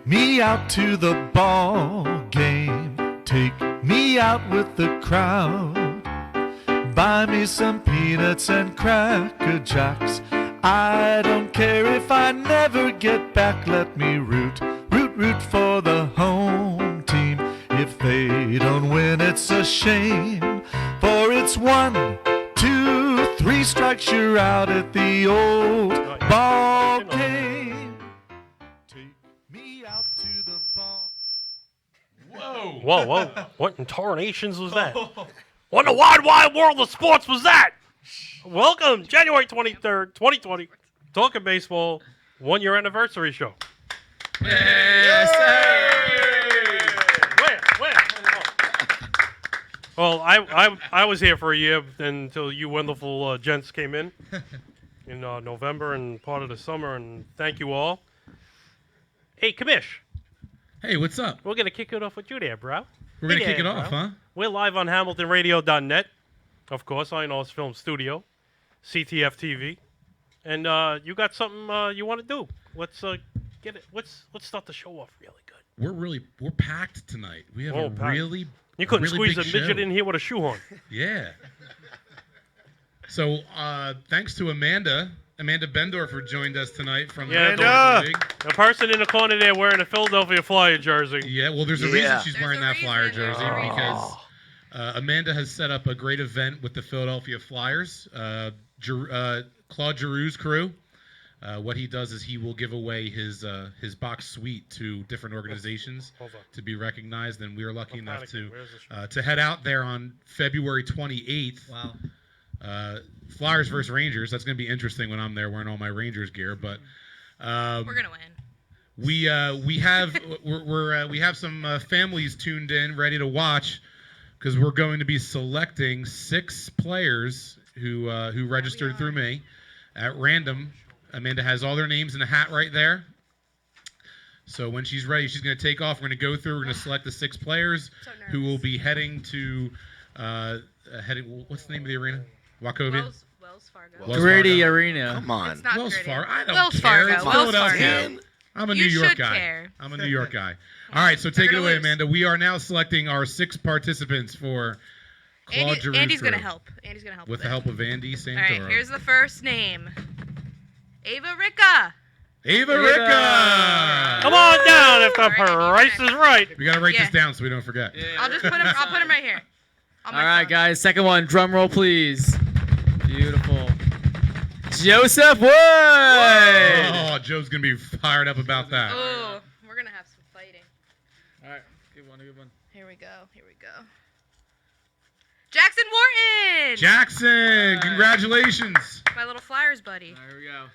me out to the ball game. Take me out with the crowd. Buy me some peanuts and Cracker Jacks. I don't care if I never get back. Let me root for the home team. If they don't win, it's a shame. For it's 1, 2, 3 strikes, you're out at the old ball game. Take me out to the ball. Whoa. What in tarnations was that? What in the wide, wide world of sports was that? Welcome, January 23rd, 2020, Talking Baseball, 1-year anniversary show. Yes, sir. Where? Well, I was here for a year until you wonderful gents came in November and part of the summer, and thank you all. Hey, Kamish. Hey, what's up? We're going to kick it off with you there, bro. We're going to kick it off, huh? We're live on HamiltonRadio.net, of course, INO's Film Studio, CTF TV, and you got something you want to do. Let's get it. Let's start the show off really good. We're packed tonight. We have really You couldn't really squeeze a big midget show in here with a shoehorn. Yeah. So thanks to Amanda Bendorfer joined us tonight from the Philadelphia League. The person in the corner there wearing a Philadelphia Flyer jersey. Yeah, well, there's a reason she's wearing that Flyer jersey because Amanda has set up a great event with the Philadelphia Flyers, Claude Giroux's crew. What he does is he will give away his box suite to different organizations to be recognized, and we are lucky enough to head out there on February 28th. Wow. Flyers versus Rangers. That's going to be interesting when I'm there wearing all my Rangers gear. But we're gonna win. We have we have some families tuned in, ready to watch, because we're going to be selecting 6 players who registered through me at random. Amanda has all their names in a hat right there. So when she's ready, she's going to take off. We're going to go through. We're going to select the 6 players who will be heading to what's the name of the arena? Wachovia? Wells Fargo. Gritty Arena. Come on. It's not Wells gritty. Fargo. I don't Wells care. Fargo. It's Wells Philadelphia. Fargo. I'm a You New York should guy. care. I'm a New York guy. All right, so take it gonna away, lose. Amanda. We are now selecting our 6 participants for Claude Giroux's Andy's crew. gonna help. Andy's gonna help With the it. help of Andy All Santoro. right, here's the first name. Ava Ricca. Ava Ricca! Come on down if the All right, price Andy, is right. We got to write Yeah. this down so we don't forget. I'll just put him. I'll put him right here. On All my right, phone. guys. Second one. Drum roll, please. Beautiful. Joseph Wood. Oh, Joe's going to be fired up about that. Oh, we're gonna have some fighting. All right. Good one. Here we go. Jackson Wharton. Jackson, congratulations. My little Flyers buddy. Here we go.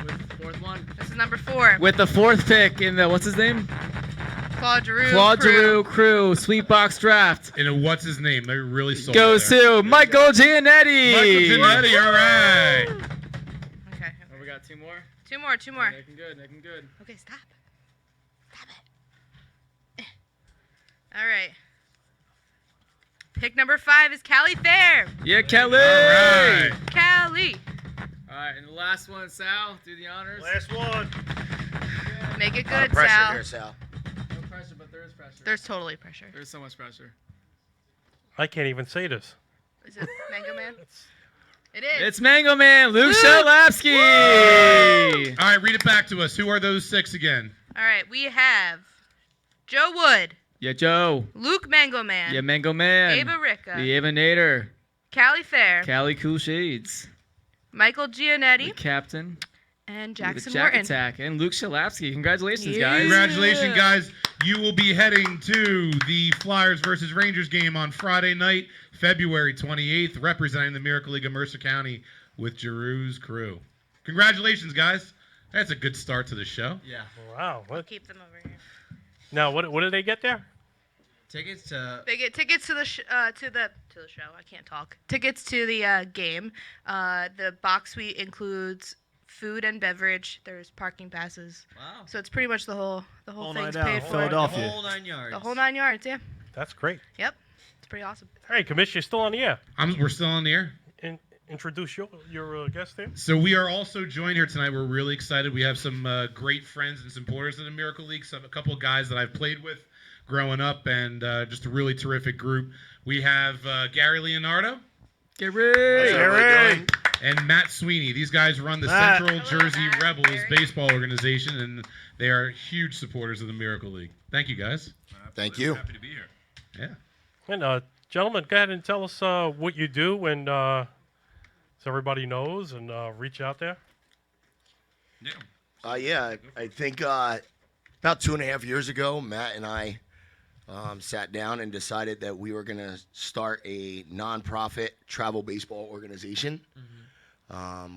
With the fourth one. This is number 4. With the 4th pick in the, what's his name? Claude Giroux. Claude crew. Giroux Crew Sweet Box Draft. And what's his name? They really sold Goes it there. to Michael Giannetti. Michael Giannetti, all right. Okay. Oh, we got 2 more. 2 more. Making good. Okay, stop it. All right. Pick number 5 is Callie Fair. Yeah, Kelly. All right. Callie. All right, and the last one, Sal, do the honors. Last one. Make it good, Pressure Sal. here, Sal. No pressure, but there is pressure. There's totally pressure. There's so much pressure. I can't even say this. Is it Mango Man? It is. It's Mango Man, Luke Luke. Shalapsky. All right, read it back to us. Who are those 6 again? All right, we have Joe Wood, Yeah, Joe. Luke Mango Man, Yeah, Mango Man. Ava Ricca, The Ava Nader. Callie Fair, Callie Cool Shades. Michael The Giannetti, captain. and The Jackson Jack Wharton. Attack. And Luke Shalapsky. Congratulations, Yeah. guys. Congratulations, guys. You will be heading to the Flyers versus Rangers game on Friday night, February 28th, representing the Miracle League of Mercer County with Giroux's crew. Congratulations, guys. That's a good start to the show. Yeah. Wow. I'll What? keep them over here. Now, what did they get there? Tickets to... They get tickets to the show. I can't talk. Tickets to the game. The box suite includes food and beverage. There's parking passes. Wow. So it's pretty much the whole thing's night out, paid for. Philadelphia. The whole 9 yards. The whole 9 yards. Yeah. That's great. Yep. It's pretty awesome. Hey, Commissioner, you're still on the air. We're still on the air. And introduce your guest there? So we are also joined here tonight. We're really excited. We have some great friends and supporters of the Miracle League. A couple of guys that I've played with growing up, and just a really terrific group. We have Gary Leonardo. Gary! And Matt Sweeney. These guys run the Central Jersey Rebels baseball organization, and they are huge supporters of the Miracle League. Thank you, guys. Thank you. Happy to be here. Yeah. And gentlemen, go ahead and tell us what you do, and so everybody knows, and reach out there. Yeah. I think about 2.5 years ago, Matt and I sat down and decided that we were going to start a nonprofit travel baseball organization.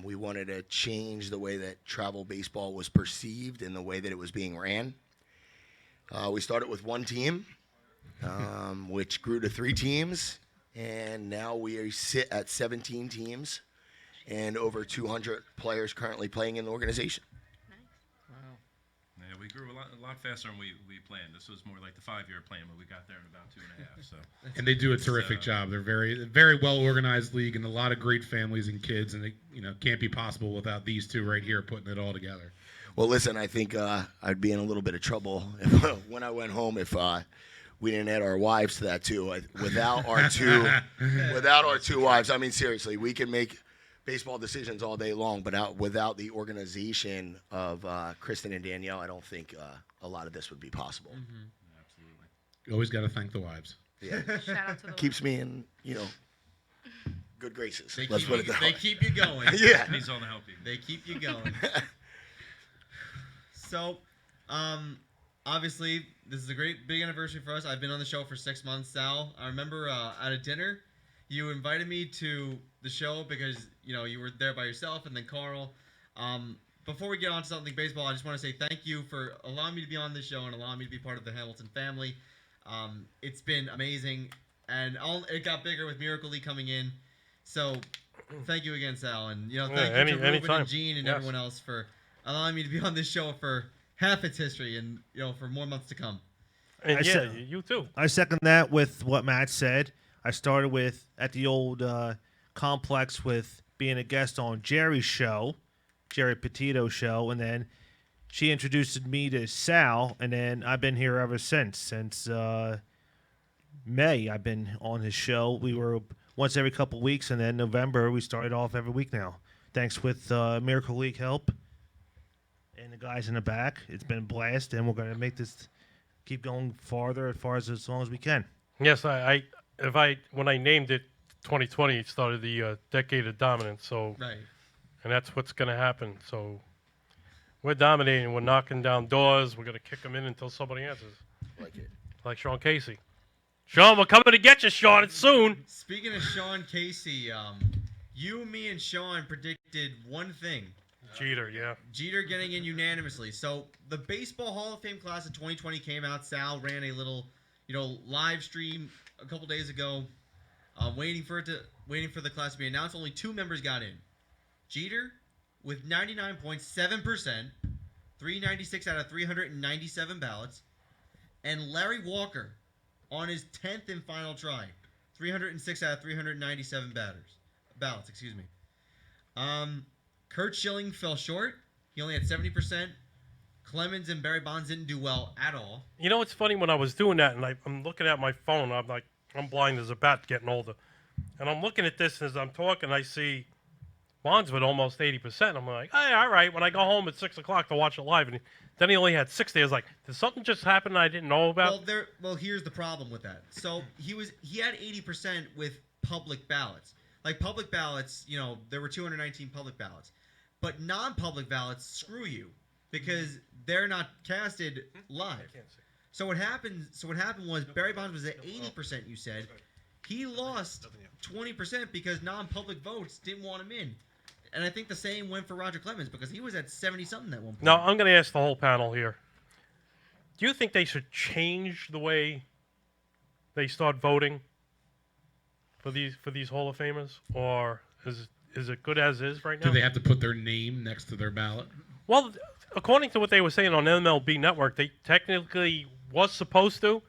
We wanted to change the way that travel baseball was perceived and the way that it was being ran. We started with one team, which grew to 3 teams, and now we sit at 17 teams and over 200 players currently playing in the organization. Yeah, we grew a lot faster than we planned. This was more like the 5-year plan, but we got there in about 2.5. So. And they do a terrific job. They're very well organized league, and a lot of great families and kids. And it can't be possible without these two right here putting it all together. Well, listen, I think I'd be in a little bit of trouble when I went home if we didn't add our wives to that too. Without our two wives, I mean, seriously, we can make baseball decisions all day long, but without the organization of Kristen and Danielle, I don't think a lot of this would be possible. Absolutely. You always got to thank the wives. Yeah, Shout out to the keeps me in good graces. They Let's keep put it you- that they way. keep you going. Yeah. Needs all the help you. They keep you going. So, obviously, this is a great big anniversary for us. I've been on the show for 6 months, Sal. I remember at a dinner, you invited me to the show because you were there by yourself, and then Carl. Before we get on to something baseball, I just want to say thank you for allowing me to be on this show and allowing me to be part of the Hamilton family. It's been amazing, and it got bigger with Miracle League coming in. So, thank you again, Sal, and thank you to Ruben anytime. and Gene and Yes. everyone else for allowing me to be on this show for half its history and for more months to come. And I yeah, said- you too. I second that with what Matt said. I started at the old complex with being a guest on Jerry's show, Jerry Petito's show, and then she introduced me to Sal, and then I've been here ever since. Since May, I've been on his show. We were once every couple weeks, and then November we started off every week now. Thanks with Miracle League help and the guys in the back. It's been a blast, and we're going to make this keep going farther as long as we can. Yes, when I named it 2020, it started the decade of dominance. So, Right. and that's what's going to happen. So, we're dominating. We're knocking down doors. We're going to kick them in until somebody answers. Like it. Like Sean Casey. Sean, we're coming to get you, Sean. It's soon. Speaking of Sean Casey, you, me, and Sean predicted one thing. Jeter, yeah. Jeter getting in unanimously. So the Baseball Hall of Fame class of 2020 came out. Sal ran a little, live stream a couple days ago, waiting for the class to be announced. Only 2 members got in. Jeter with 99.7%, 396 out of 397 ballots, and Larry Walker on his 10th and final try, 306 out of 397 ballots. Excuse me. Kurt Schilling fell short. He only had 70%. Clemens and Barry Bonds didn't do well at all. You know what's funny? When I was doing that, and I'm looking at my phone, I'm blind as a bat getting older. And I'm looking at this as I'm talking, I see Bonds with almost 80%. I'm like, hey, all right. When I go home at 6 o'clock to watch it live, and then he only had 60. I was like, did something just happen I didn't know about? Well, here's the problem with that. So he had 80% with public ballots. Like public ballots, there were 219 public ballots. But non-public ballots screw you because they're not casted live. So what happened was Barry Bonds was at 80%, you said. He lost 20% because non-public votes didn't want him in. And I think the same went for Roger Clemens because he was at 70-something at one point. No, I'm going to ask the whole panel here. Do you think they should change the way they start voting for these Hall of Famers, or is it good as is right now? Do they have to put their name next to their ballot? Well, according to what they were saying on MLB Network, they technically was supposed to.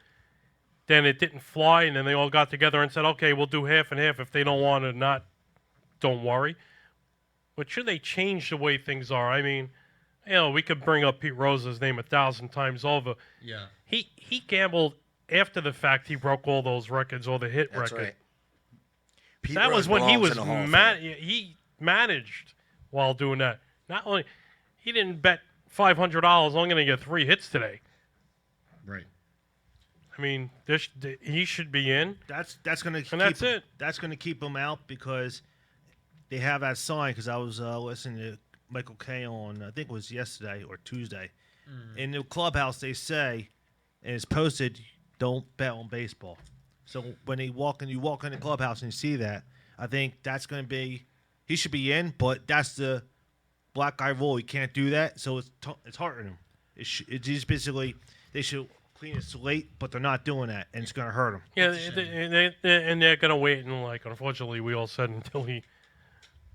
Then it didn't fly, and then they all got together and said, okay, we'll do half and half if they don't want to not don't worry. But should they change the way things are? I mean, we could bring up Pete Rose's name 1,000 times over. Yeah. He gambled after the fact. He broke all those records, all the hit That's records. right. Pete That was Rose when he belongs was in the Hall of Fame. he managed while doing that. Not only he didn't bet $500. I'm going to get 3 hits today. Right. I mean, he should be in. That's going to keep. And that's it. That's going to keep him out because they have that sign. Because I was listening to Michael Kay on I think it was yesterday or Tuesday. In the clubhouse, they say, and it's posted, "Don't bet on baseball." So when you walk in the clubhouse and you see that, I think that's going to be. He should be in, but that's the black guy rule. He can't do that, so it's hurting him. It's just basically they should clean his slate, but they're not doing that, and it's going to hurt him. Yeah, and they're going to wait and unfortunately, we all said until he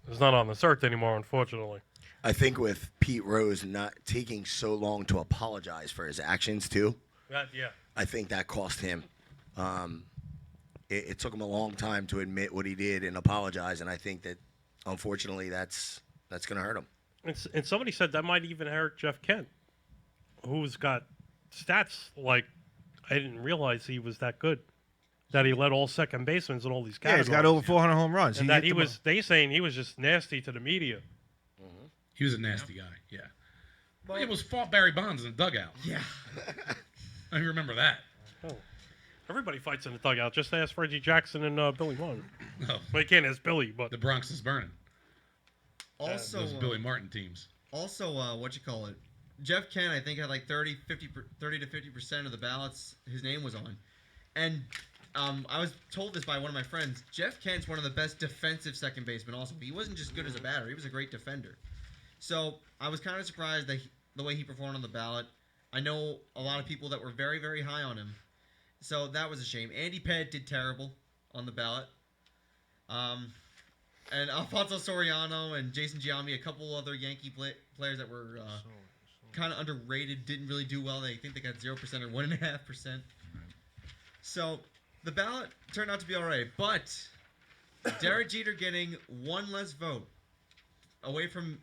is not on this earth anymore. Unfortunately. I think with Pete Rose not taking so long to apologize for his actions too. Yeah. I think that cost him. It took him a long time to admit what he did and apologize, and I think that, unfortunately, that's going to hurt him. And somebody said that might even hurt Jeff Kent, who's got stats like I didn't realize he was that good. That he led all second basemen in all these Yeah, categories. he's got over 400 home runs. And He that hit them they saying he was just nasty to the media. He was a nasty guy. Yeah. Well, it was fought Barry Bonds in the dugout. Yeah. I remember that. Oh. Everybody fights in the dugout. Just ask Reggie Jackson and Billy Martin. Oh, Well, you can't ask Billy, but the Bronx is burning. Also, Those Billy Martin teams. Also, Jeff Kent, I think, had like 30 to 50% of the ballots his name was on. And I was told this by one of my friends. Jeff Kent's one of the best defensive second basemen also. He wasn't just good as a batter. He was a great defender. So I was kind of surprised that the way he performed on the ballot. I know a lot of people that were very, very high on him. So that was a shame. Andy Pettit did terrible on the ballot. And Alfonso Soriano and Jason Giambi, a couple other Yankee players that were kind of underrated, didn't really do well. They think they got 0% or 1.5%. So the ballot turned out to be all right. But Derek Jeter getting one less vote away from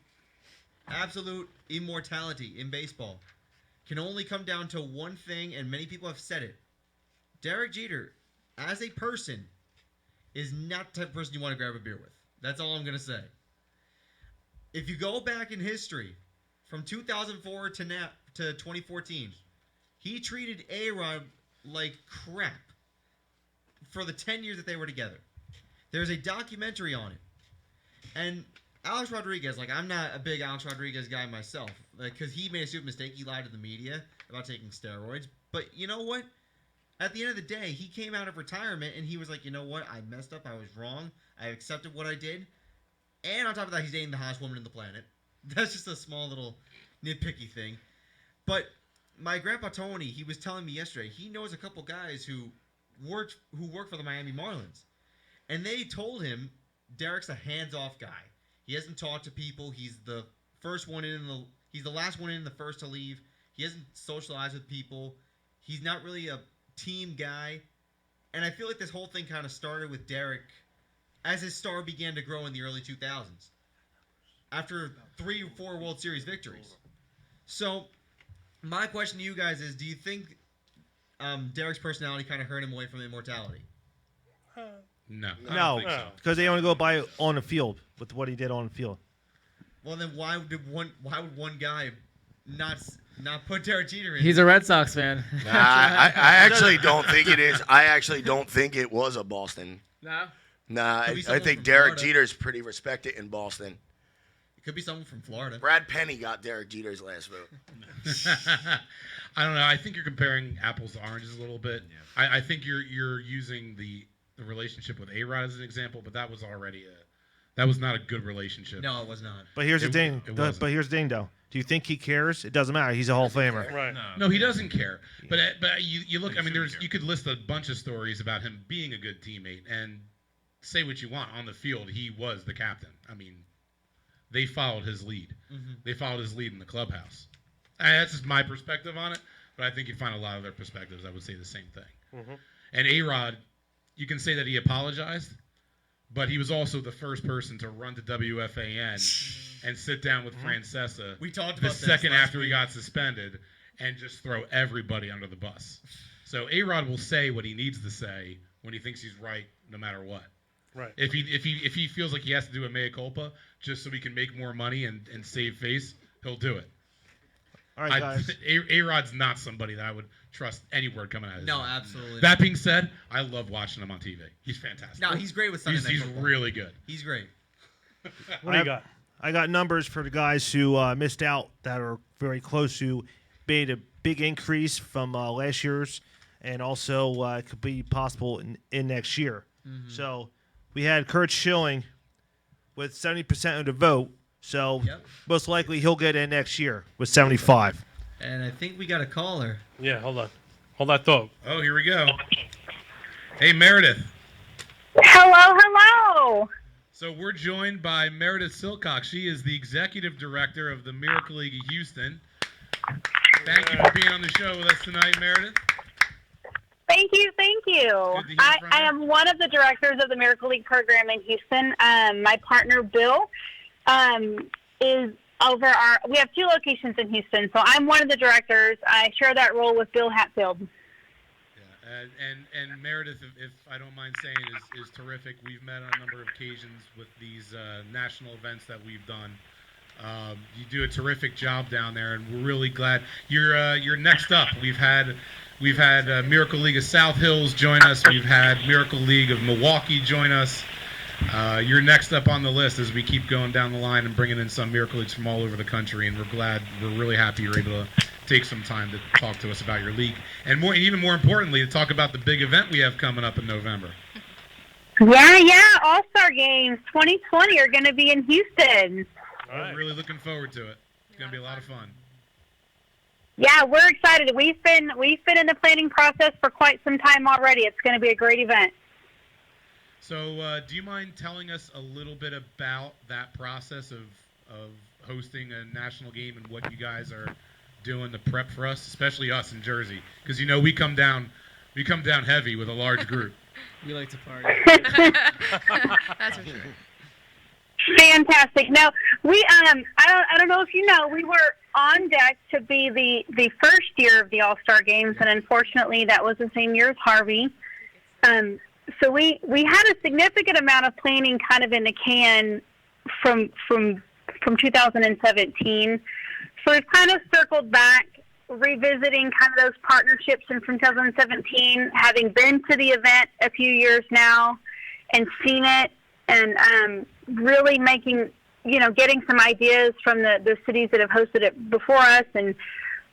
absolute immortality in baseball can only come down to one thing, and many people have said it. Derek Jeter, as a person, is not the type of person you want to grab a beer with. That's all I'm going to say. If you go back in history, from 2004 to 2014, he treated A-Rod like crap for the 10 years that they were together. There's a documentary on it. And Alex Rodriguez, I'm not a big Alex Rodriguez guy myself, because he made a stupid mistake. He lied to the media about taking steroids. But you know what? At the end of the day, he came out of retirement and he was like, you know what? I messed up. I was wrong. I accepted what I did. And on top of that, he's dating the hottest woman in the planet. That's just a small little nitpicky thing. But my grandpa Tony, he was telling me yesterday, he knows a couple guys who work for the Miami Marlins. And they told him Derek's a hands-off guy. He hasn't talked to people. He's the first one in he's the last one in, the first to leave. He hasn't socialized with people. He's not really a team guy. And I feel like this whole thing kind of started with Derek as his star began to grow in the early 2000s. After 3 or 4 World Series victories. So, my question to you guys is, do you think Derek's personality kind of hurt him away from immortality? No. No, because they only go by on the field with what he did on the field. Well, then why would one guy not put Derek Jeter in? He's a Red Sox fan. Nah, I actually don't think it is. I actually don't think it was a Boston. No? Nah, Could be I someone think from Derek Florida. Jeter's pretty respected in Boston. It could be someone from Florida. Brad Penny got Derek Jeter's last vote. I don't know. I think you're comparing apples to oranges a little bit. Yeah. I think you're using the relationship with A-Rod as an example, but that was already that was not a good relationship. No, it was not. But here's the It thing. wasn't. But here's the thing, though. Do you think he cares? It doesn't matter. He's a Hall of Famer. right. No, he doesn't care. But you look. I mean, you could list a bunch of stories about him being a good teammate, and say what you want on the field. He was the captain. I mean, they followed his lead. Mm-hmm. They followed his lead in the clubhouse. That's just my perspective on it. But I think you'd find a lot of their perspectives. I would say the same thing. Mm-hmm. And A-Rod, you can say that he apologized, but he was also the first person to run to WFAN and sit down with Francesa. We talked the about this second last after he week. got suspended and just throw everybody under the bus. So A-Rod will say what he needs to say when he thinks he's right, no matter what. Right. If he feels like he has to do a mea culpa just so he can make more money and save face, he'll do it. All right, guys. A-Rod's not somebody that I would trust any word coming out of his No, mouth. absolutely. That being said, I love watching him on TV. He's fantastic. No, he's great with Sunday Night He's Football. really good. He's great. What do you got? I got numbers for the guys who missed out that are very close to being a big increase from last year's, and also it could be possible in next year. Mm-hmm. So we had Kurt Schilling with 70% of the vote. So Yep. most likely he'll get in next year with 75. And I think we got a caller. Yeah, hold on. Hold that thought. Oh, here we go. Hey, Meredith. Hello, hello. So we're joined by Meredith Silcock. She is the executive director of the Miracle League of Houston. Thank you for being on the show with us tonight, Meredith. Thank you, thank you. Good to hear I from you. am one of the directors of the Miracle League program in Houston. My partner, Bill, is over we have 2 locations in Houston, so I'm one of the directors. I share that role with Bill Hatfield. Yeah, and Meredith, if I don't mind saying, is terrific. We've met on a number of occasions with these national events that we've done. You do a terrific job down there, and we're really glad you're next up. We've had Miracle League of South Hills join us. We've had Miracle League of Milwaukee join us. You're next up on the list as we keep going down the line and bringing in some Miracle Leagues from all over the country, and we're really happy you're able to take some time to talk to us about your league, and even more importantly, to talk about the big event we have coming up in November. Yeah, All-Star Games 2020 are going to be in Houston. All right. I'm really looking forward to it. It's going to be a lot of fun. Yeah, we're excited. We've been in the planning process for quite some time already. It's going to be a great event. So, do you mind telling us a little bit about that process of hosting a national game and what you guys are doing to prep for us, especially us in Jersey? Because we come down heavy with a large group. We like to party. That's for sure. Fantastic. Now, I don't know if you know, we were on deck to be the first year of the All-Star Games, and unfortunately that was the same year as Harvey. So we had a significant amount of planning kind of in the can from 2017. So we've kind of circled back, revisiting kind of those partnerships from 2017, having been to the event a few years now and seen it, and really making, getting some ideas from the cities that have hosted it before us and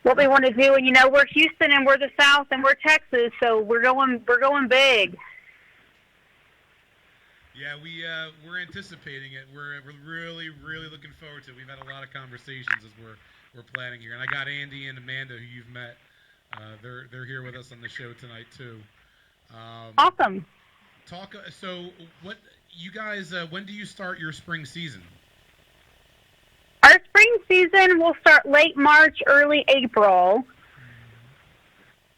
what we want to do. And we're Houston and we're the South and we're Texas, so we're going big. Yeah, we're anticipating it. We're really, really looking forward to it. We've had a lot of conversations as we're planning here, and I got Andy and Amanda, who you've met. They're here with us on the show tonight too. Awesome. So, what you guys? When do you start your spring season? Our spring season will start late March, early April.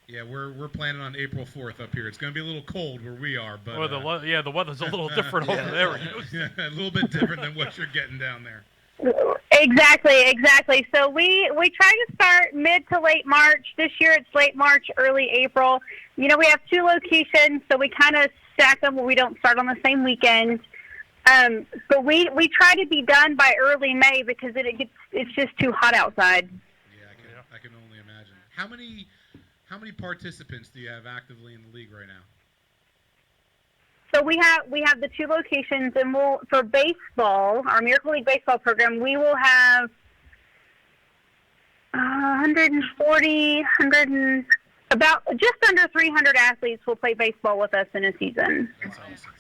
Yeah, we're planning on April 4th up here. It's going to be a little cold where we are, but the weather's a little different over there. Yeah, a little bit different than what you're getting down there. Exactly. So we try to start mid to late March. This year it's late March, early April. We have 2 locations, so we kind of stack them where we don't start on the same weekend. But we try to be done by early May because it's just too hot outside. Yeah, I can only imagine. How many participants do you have actively in the league right now? So we have the 2 locations, and for baseball, our Miracle League baseball program, we will have 140, about just under 300 athletes will play baseball with us in a season. That's awesome.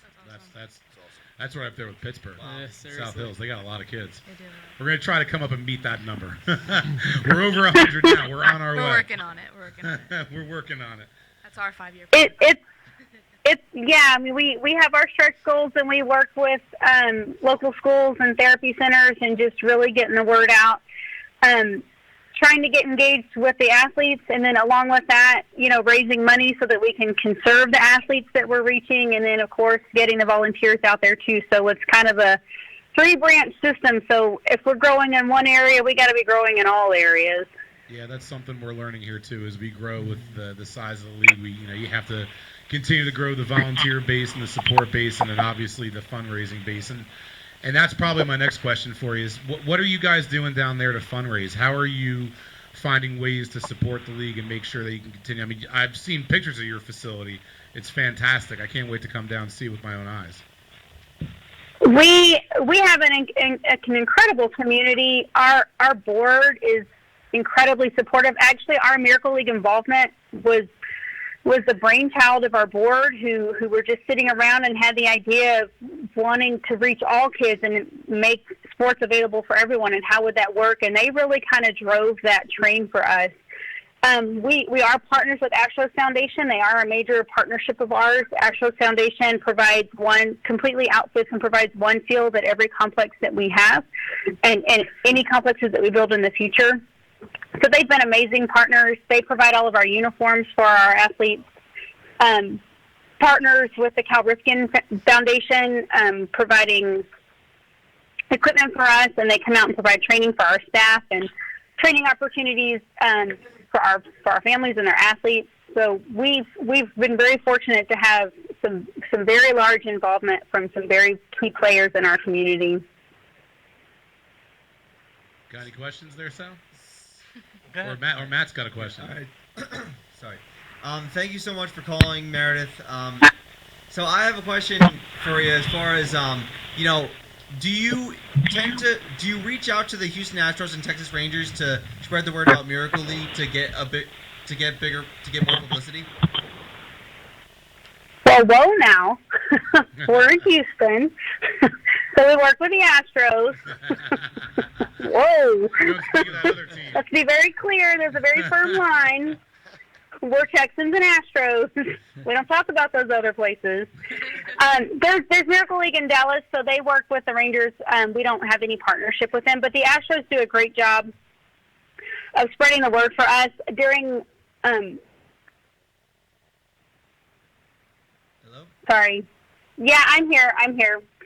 That's right up there with Pittsburgh. Yeah, South seriously. Hills, they got a lot of kids. They do. We're going to try to come up and meet that number. We're over 100 now. We're on our way. We're working on it. We're working on it. That's our 5-year plan. We have our stretch goals, and we work with local schools and therapy centers and just really getting the word out. trying to get engaged with the athletes, and then along with that, raising money so that we can conserve the athletes that we're reaching, and then of course getting the volunteers out there too. So it's kind of a 3-branch system. So if we're growing in one area, we got to be growing in all areas. Yeah, that's something we're learning here too. As we grow with the size of the league, you have to continue to grow the volunteer base and the support base, and then obviously the fundraising base. And that's probably my next question for you is what are you guys doing down there to fundraise? How are you finding ways to support the league and make sure that you can continue? I mean, I've seen pictures of your facility. It's fantastic. I can't wait to come down and see it with my own eyes. We have an incredible community. Our board is incredibly supportive. Actually, our Miracle League involvement was the brainchild of our board, who were just sitting around and had the idea of wanting to reach all kids and make sports available for everyone, and how would that work? And they really kind of drove that train for us. We are partners with Astros Foundation. They are a major partnership of ours. Astros Foundation completely outfits and provides one field at every complex that we have, and any complexes that we build in the future. So they've been amazing partners. They provide all of our uniforms for our athletes. Partners with the Cal Ripken Foundation, providing equipment for us, and they come out and provide training for our staff and training opportunities for our families and their athletes. So we've been very fortunate to have some very large involvement from some very key players in our community. Got any questions there, Sal? Or Matt's got a question. All right. Sorry. Thank you so much for calling, Meredith. So I have a question for you as far as, do you reach out to the Houston Astros and Texas Rangers to spread the word about Miracle League to get more publicity? Well, whoa now. We're in Houston. So we work with the Astros. Whoa. Let's be very clear. There's a very firm line. We're Texans and Astros. We don't talk about those other places. There's Miracle League in Dallas, so they work with the Rangers. We don't have any partnership with them, but the Astros do a great job of spreading the word for us during. Hello? Sorry. Yeah, I'm here.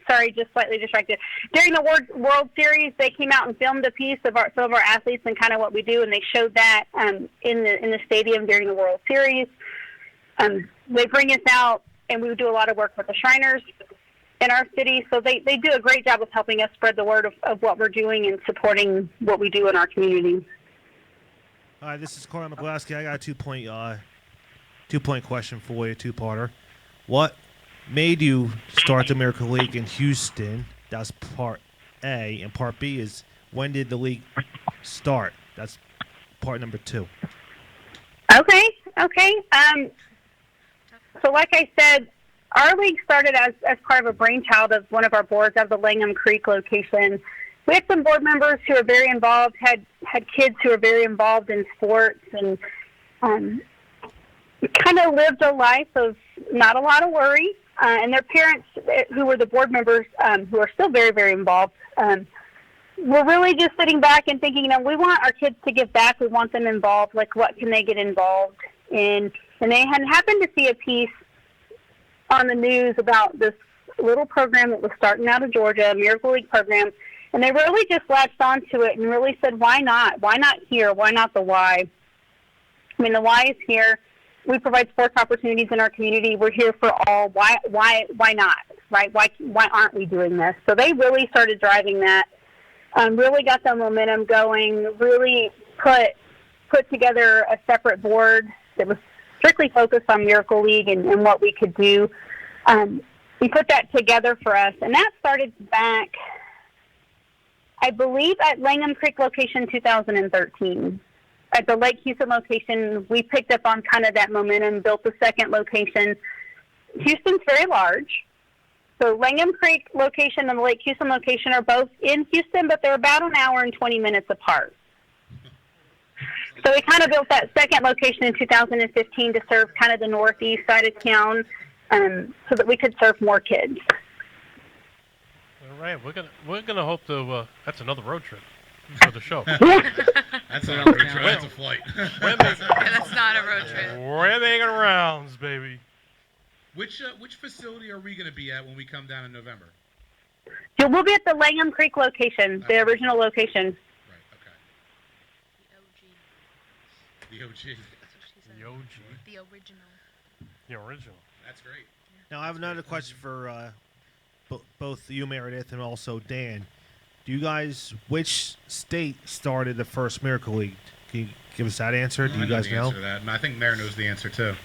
Sorry, just slightly distracted. During the World Series, they came out and filmed a piece of some of our athletes and kind of what we do, and they showed that in the stadium during the World Series. They bring us out, and we do a lot of work with the Shriners in our city, so they do a great job of helping us spread the word of what we're doing and supporting what we do in our community. Hi, this is Corey McGlasky. I got a two-point question for you, two-parter. What made you start the Miracle League in Houston? That's part A. And part B is, when did the league start? That's part number 2. Okay. So like I said, our league started as part of a brainchild of one of our boards of the Langham Creek location. We had some board members who are very involved, had kids who are very involved in sports, and kind of lived a life of not a lot of worry. And their parents, who were the board members, who are still very, very involved, were really just sitting back and thinking, we want our kids to give back. We want them involved. Like, what can they get involved in? And they had happened to see a piece on the news about this little program that was starting out of Georgia, a Miracle League program, and they really just latched onto it and really said, why not? Why not here? Why not the why? I mean, the why is here. We provide sports opportunities in our community. We're here for all. Why not? Right? Why aren't we doing this? So they really started driving that. Really got the momentum going. Really put together a separate board that was strictly focused on Miracle League and what we could do. We put that together for us, and that started back, I believe, at Langham Creek location 2013. At the Lake Houston location, we picked up on kind of that momentum, built the second location. Houston's very large. So Langham Creek location and the Lake Houston location are both in Houston, but they're about an hour and 20 minutes apart. So we kind of built that second location in 2015 to serve kind of the northeast side of town, so that we could serve more kids. All right, we're gonna hope to. That's another road trip for the show. That's not a road trip. That's a flight. We're making, Yeah, that's not a road trip. we're making rounds, baby. Which facility are we going to be at when we come down in November? So we'll be at the Langham Creek location, the original location. Right. Okay. The OG. The OG. The original. The original. That's great. Now, I have another question for both you, Meredith, and also Dan. Do you guys, which state started the first Miracle League? Can you give us that answer? Do you guys the know? answer to that. And I think Mare knows the answer too.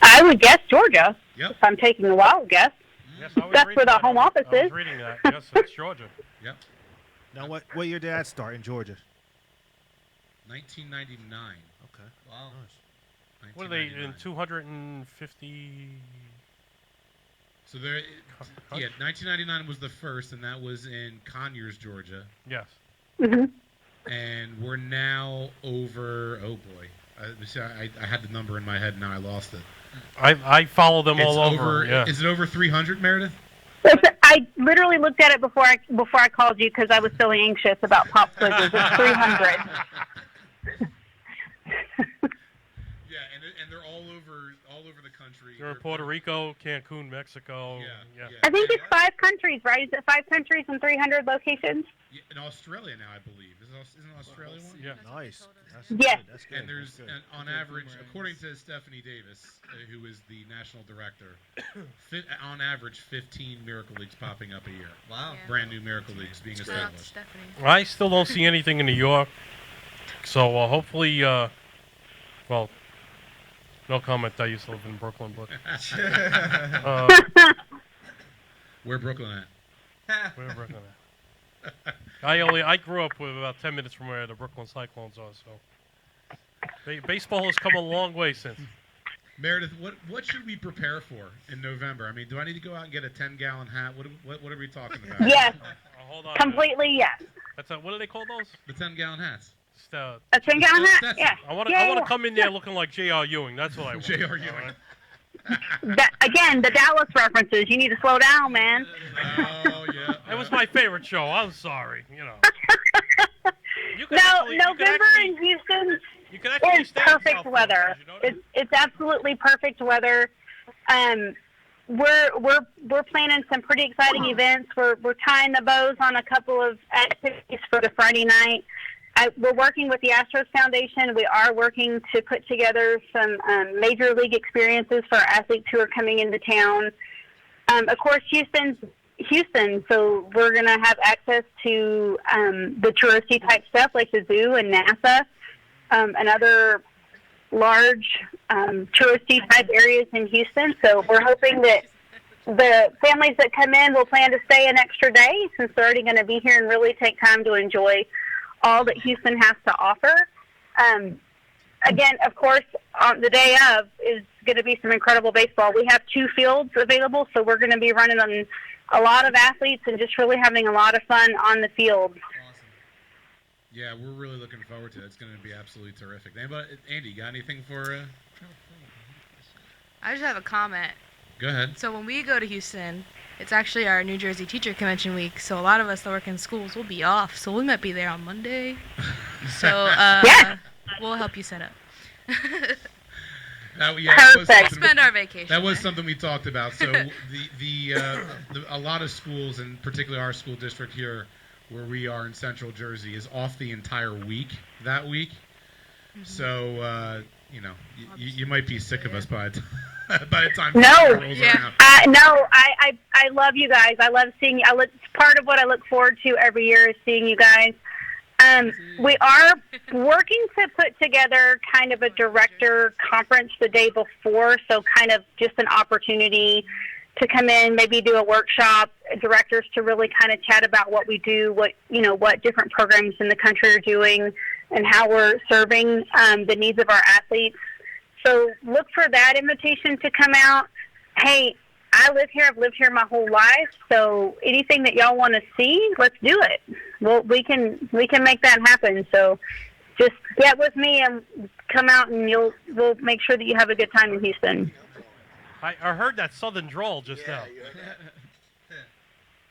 I would guess Georgia. Yep. If I'm taking a wild guess. Yes, I was That's reading where the that. home office I was is. reading that. Yes, it's Georgia. Yep. Now, what year did that start in Georgia? 1999. Okay. Wow. Nice. What are they in 1999. 250? So there, yeah, 1999 was the first, and that was in Conyers, Georgia. Yes. Hmm. And we're now over. Oh boy, I had the number in my head, now I lost it. I follow them all It's over. Yeah. Is it over 300, Meredith? I literally looked at it before I called you because I was feeling anxious about pop quizzes. It's 300. Yeah, and they're all over the country. You're in Puerto Rico, Cancun, Mexico. Yeah. I think it's 5 countries, right? Is it 5 countries and 300 locations? Yeah, in Australia now, I believe. Isn't Australia one? Yeah. Nice. That's Yes. good. That's good. And there's, That's good. and on average, according to Stephanie Davis, who is the national director, on average, 15 Miracle Leagues popping up a year. Wow. Yeah. Brand new Miracle Leagues being Shout out to established. Stephanie. I still don't see anything in New York. So hopefully, well, no comment. I used to live in Brooklyn, but Where Brooklyn at? where Brooklyn at? I grew up with about 10 minutes from where the Brooklyn Cyclones are. So baseball has come a long way since. Meredith, what should we prepare for in November? I mean, do I need to go out and get a 10-gallon hat? What are we talking about? Yes. Hold on. Completely yes. That's what do they call those? The 10-gallon hats. Just, A 10-gallon hat? That's- Yeah. I want to Yeah. come in there looking like J.R. Ewing. That's what I want. J.R. Ewing. Again, the Dallas references. You need to slow down, man. Oh, yeah. It was my favorite show. I'm sorry. You know. You can No, actually- you can November actually- in Houston You can actually is stay in perfect South weather. Florida, you know that? It's absolutely perfect weather. We're planning some pretty exciting events. We're tying the bows on a couple of activities for the Friday night. We're working with the Astros Foundation. We are working to put together some major league experiences for our athletes who are coming into town. Of course, Houston, so we're going to have access to the touristy type stuff like the zoo and NASA and other large touristy type areas in Houston. So we're hoping that the families that come in will plan to stay an extra day since they're already going to be here and really take time to enjoy all that Houston has to offer. Again, of course, on the day of is going to be some incredible baseball. We have 2 fields available, so we're going to be running on a lot of athletes and just really having a lot of fun on the field. Awesome. Yeah, we're really looking forward to it. It's going to be absolutely terrific. Andy, got anything for? I just have a comment. Go ahead. So when we go to Houston, it's actually our New Jersey Teacher Convention week. So a lot of us that work in schools will be off. So we might be there on Monday. So Yeah. we'll help you set up. That was Perfect. something- Spend our vacation. That was there. something we talked about. So a lot of schools, and particularly our school district here, where we are in Central Jersey, is off the entire week that week. Mm-hmm. So you might be sick of us by the time No. September rolls Yeah. around. No, I love you guys. I love seeing you. It's part of what I look forward to every year is seeing you guys. We are working to put together kind of a director conference the day before, so kind of just an opportunity to come in, maybe do a workshop, directors to really kind of chat about what we do, what different programs in the country are doing, and how we're serving the needs of our athletes. So look for that invitation to come out. Hey, I live here. I've lived here my whole life. So anything that y'all want to see, let's do it. Well, we can make that happen. So just get with me and come out, and we'll make sure that you have a good time in Houston. I heard that southern drawl just now.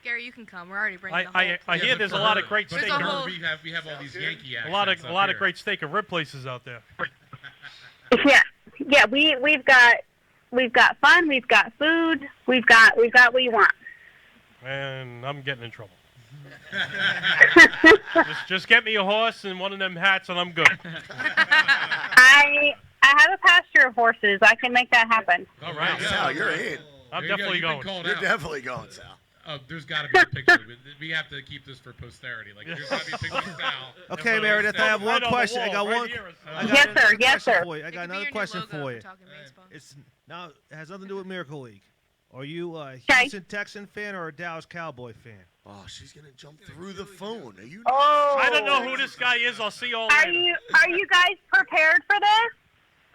Gary, you can come. We're already bringing the whole. I hear there's a lot of great But steak. for There's a her, whole- we have all these Yankee accents. A lot up of here. great steak and rib places out there. Yeah. We've got fun. We've got food. We've got what you want. And I'm getting in trouble. just get me a horse and one of them hats, and I'm good. I have a pasture of horses. I can make that happen. All right, Sal, you're in. I'm There you go. definitely You've been going. called You're out. definitely going, Sal. Oh, there's got to be a picture. We have to keep this for posterity. Like, there's got to be a picture of Sal. Okay, Meredith, I have one Right on the question. I wall, got right one. here. I got Yes, another sir. Yes, question sir. for you. I It got could be another your new question logo for if you. we're talking baseball. It's now it has nothing to do with Miracle League. Are you a Okay. Houston Texan fan or a Dallas Cowboy fan? Oh, she's gonna jump through the phone. Are you? Oh. I don't know who this guy is. I'll see you all Are later. you guys prepared for this?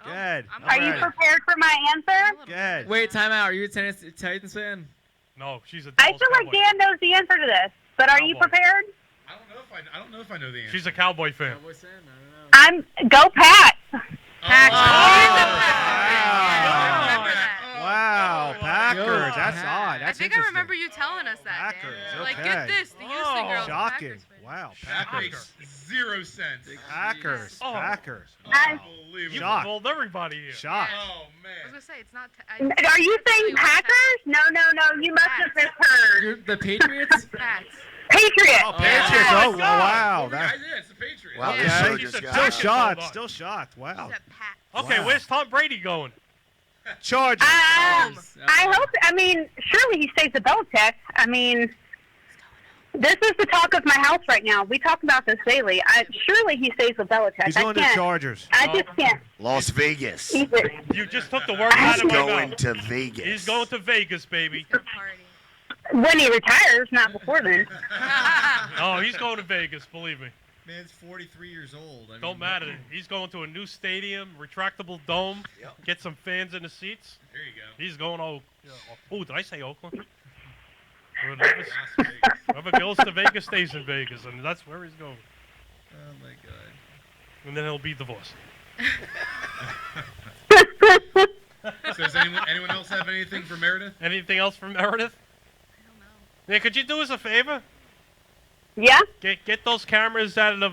Good. I'm Are you ready. prepared for my answer? Good. Wait, time out. Are you a Titans fan? No, she's a I Dallas feel like Cowboy. Dan knows the answer to this, but are you Cowboy. prepared? I don't know if I know the answer. She's a Cowboy fan. Cowboys fan? I don't know. Go Pat. Packers. Wow, Packers. That's Packers. odd. I That's think I interesting. remember you telling us that. Packers, Dan. Like, okay. get this, the Houston Oh. girls. are Shocking. Packers fans. Wow, That Packers. makes 0 sense. Packers. Oh. Packers. Unbelievable. You Shocked. involved everybody here. Shocked. Oh I was man. gonna say it's not. Are you saying Packers? No. You must have misheard. You're the Patriots? Pats. Patriots. Oh, Patriots. my Oh, God. wow. Yeah, That, it's the Patriots. Wow, Yeah. this show She just said got. still Packers. shocked. Hold on. Still shocked. Wow. Said Pat. Okay, Wow. where's Tom Brady going? Chargers. I hope. I mean, surely he stays at Belichick. I mean, this is the talk of my house right now. We talk about this daily. Surely he stays with Belichick. He's I going to can't. Chargers. I just can't. Las Vegas. Keep it. You just took the words out He's of my going mouth. to Vegas. He's going to Vegas, baby. Party. When he retires, not before then. Oh, he's going to Vegas, believe me. Man's 43 years old. I mean, Don't matter. He's going to a new stadium, retractable dome, get some fans in the seats. There you go. He's going oh, did I say Oakland? Whoever goes to Vegas stays in Vegas, and that's where he's going. Oh my God. And then he'll be divorced. So does anyone else have anything for Meredith? Anything else from Meredith? I don't know. Yeah, could you do us a favor? Yeah. Get those cameras out of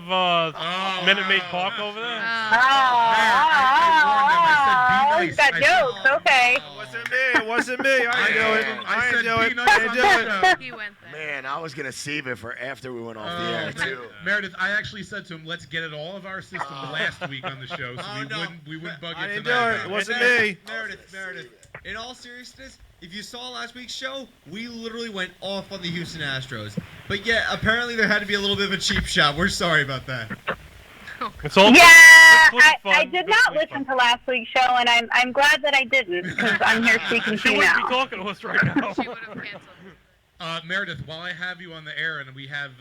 Minute Maid Park over there. He's got jokes. Okay. It wasn't me. It wasn't me. I ain't do it. I ain't do it. nice I ain't on do the it. show. He went there. Man, I was gonna save it for after we went off the air Man- too. Meredith, I actually said to him, let's get it all of our system last week on the show, so we wouldn't bug you I didn't do tonight. it. It wasn't me. Meredith. In all seriousness, if you saw last week's show, we literally went off on the Houston Astros. But yeah, apparently there had to be a little bit of a cheap shot. We're sorry about that. It's all Yeah, good fun, I did good not fun. listen to last week's show, and I'm glad that I didn't because I'm here speaking to She you wouldn't be now. talking to us right now. She would have canceled. Meredith, while I have you on the air and we have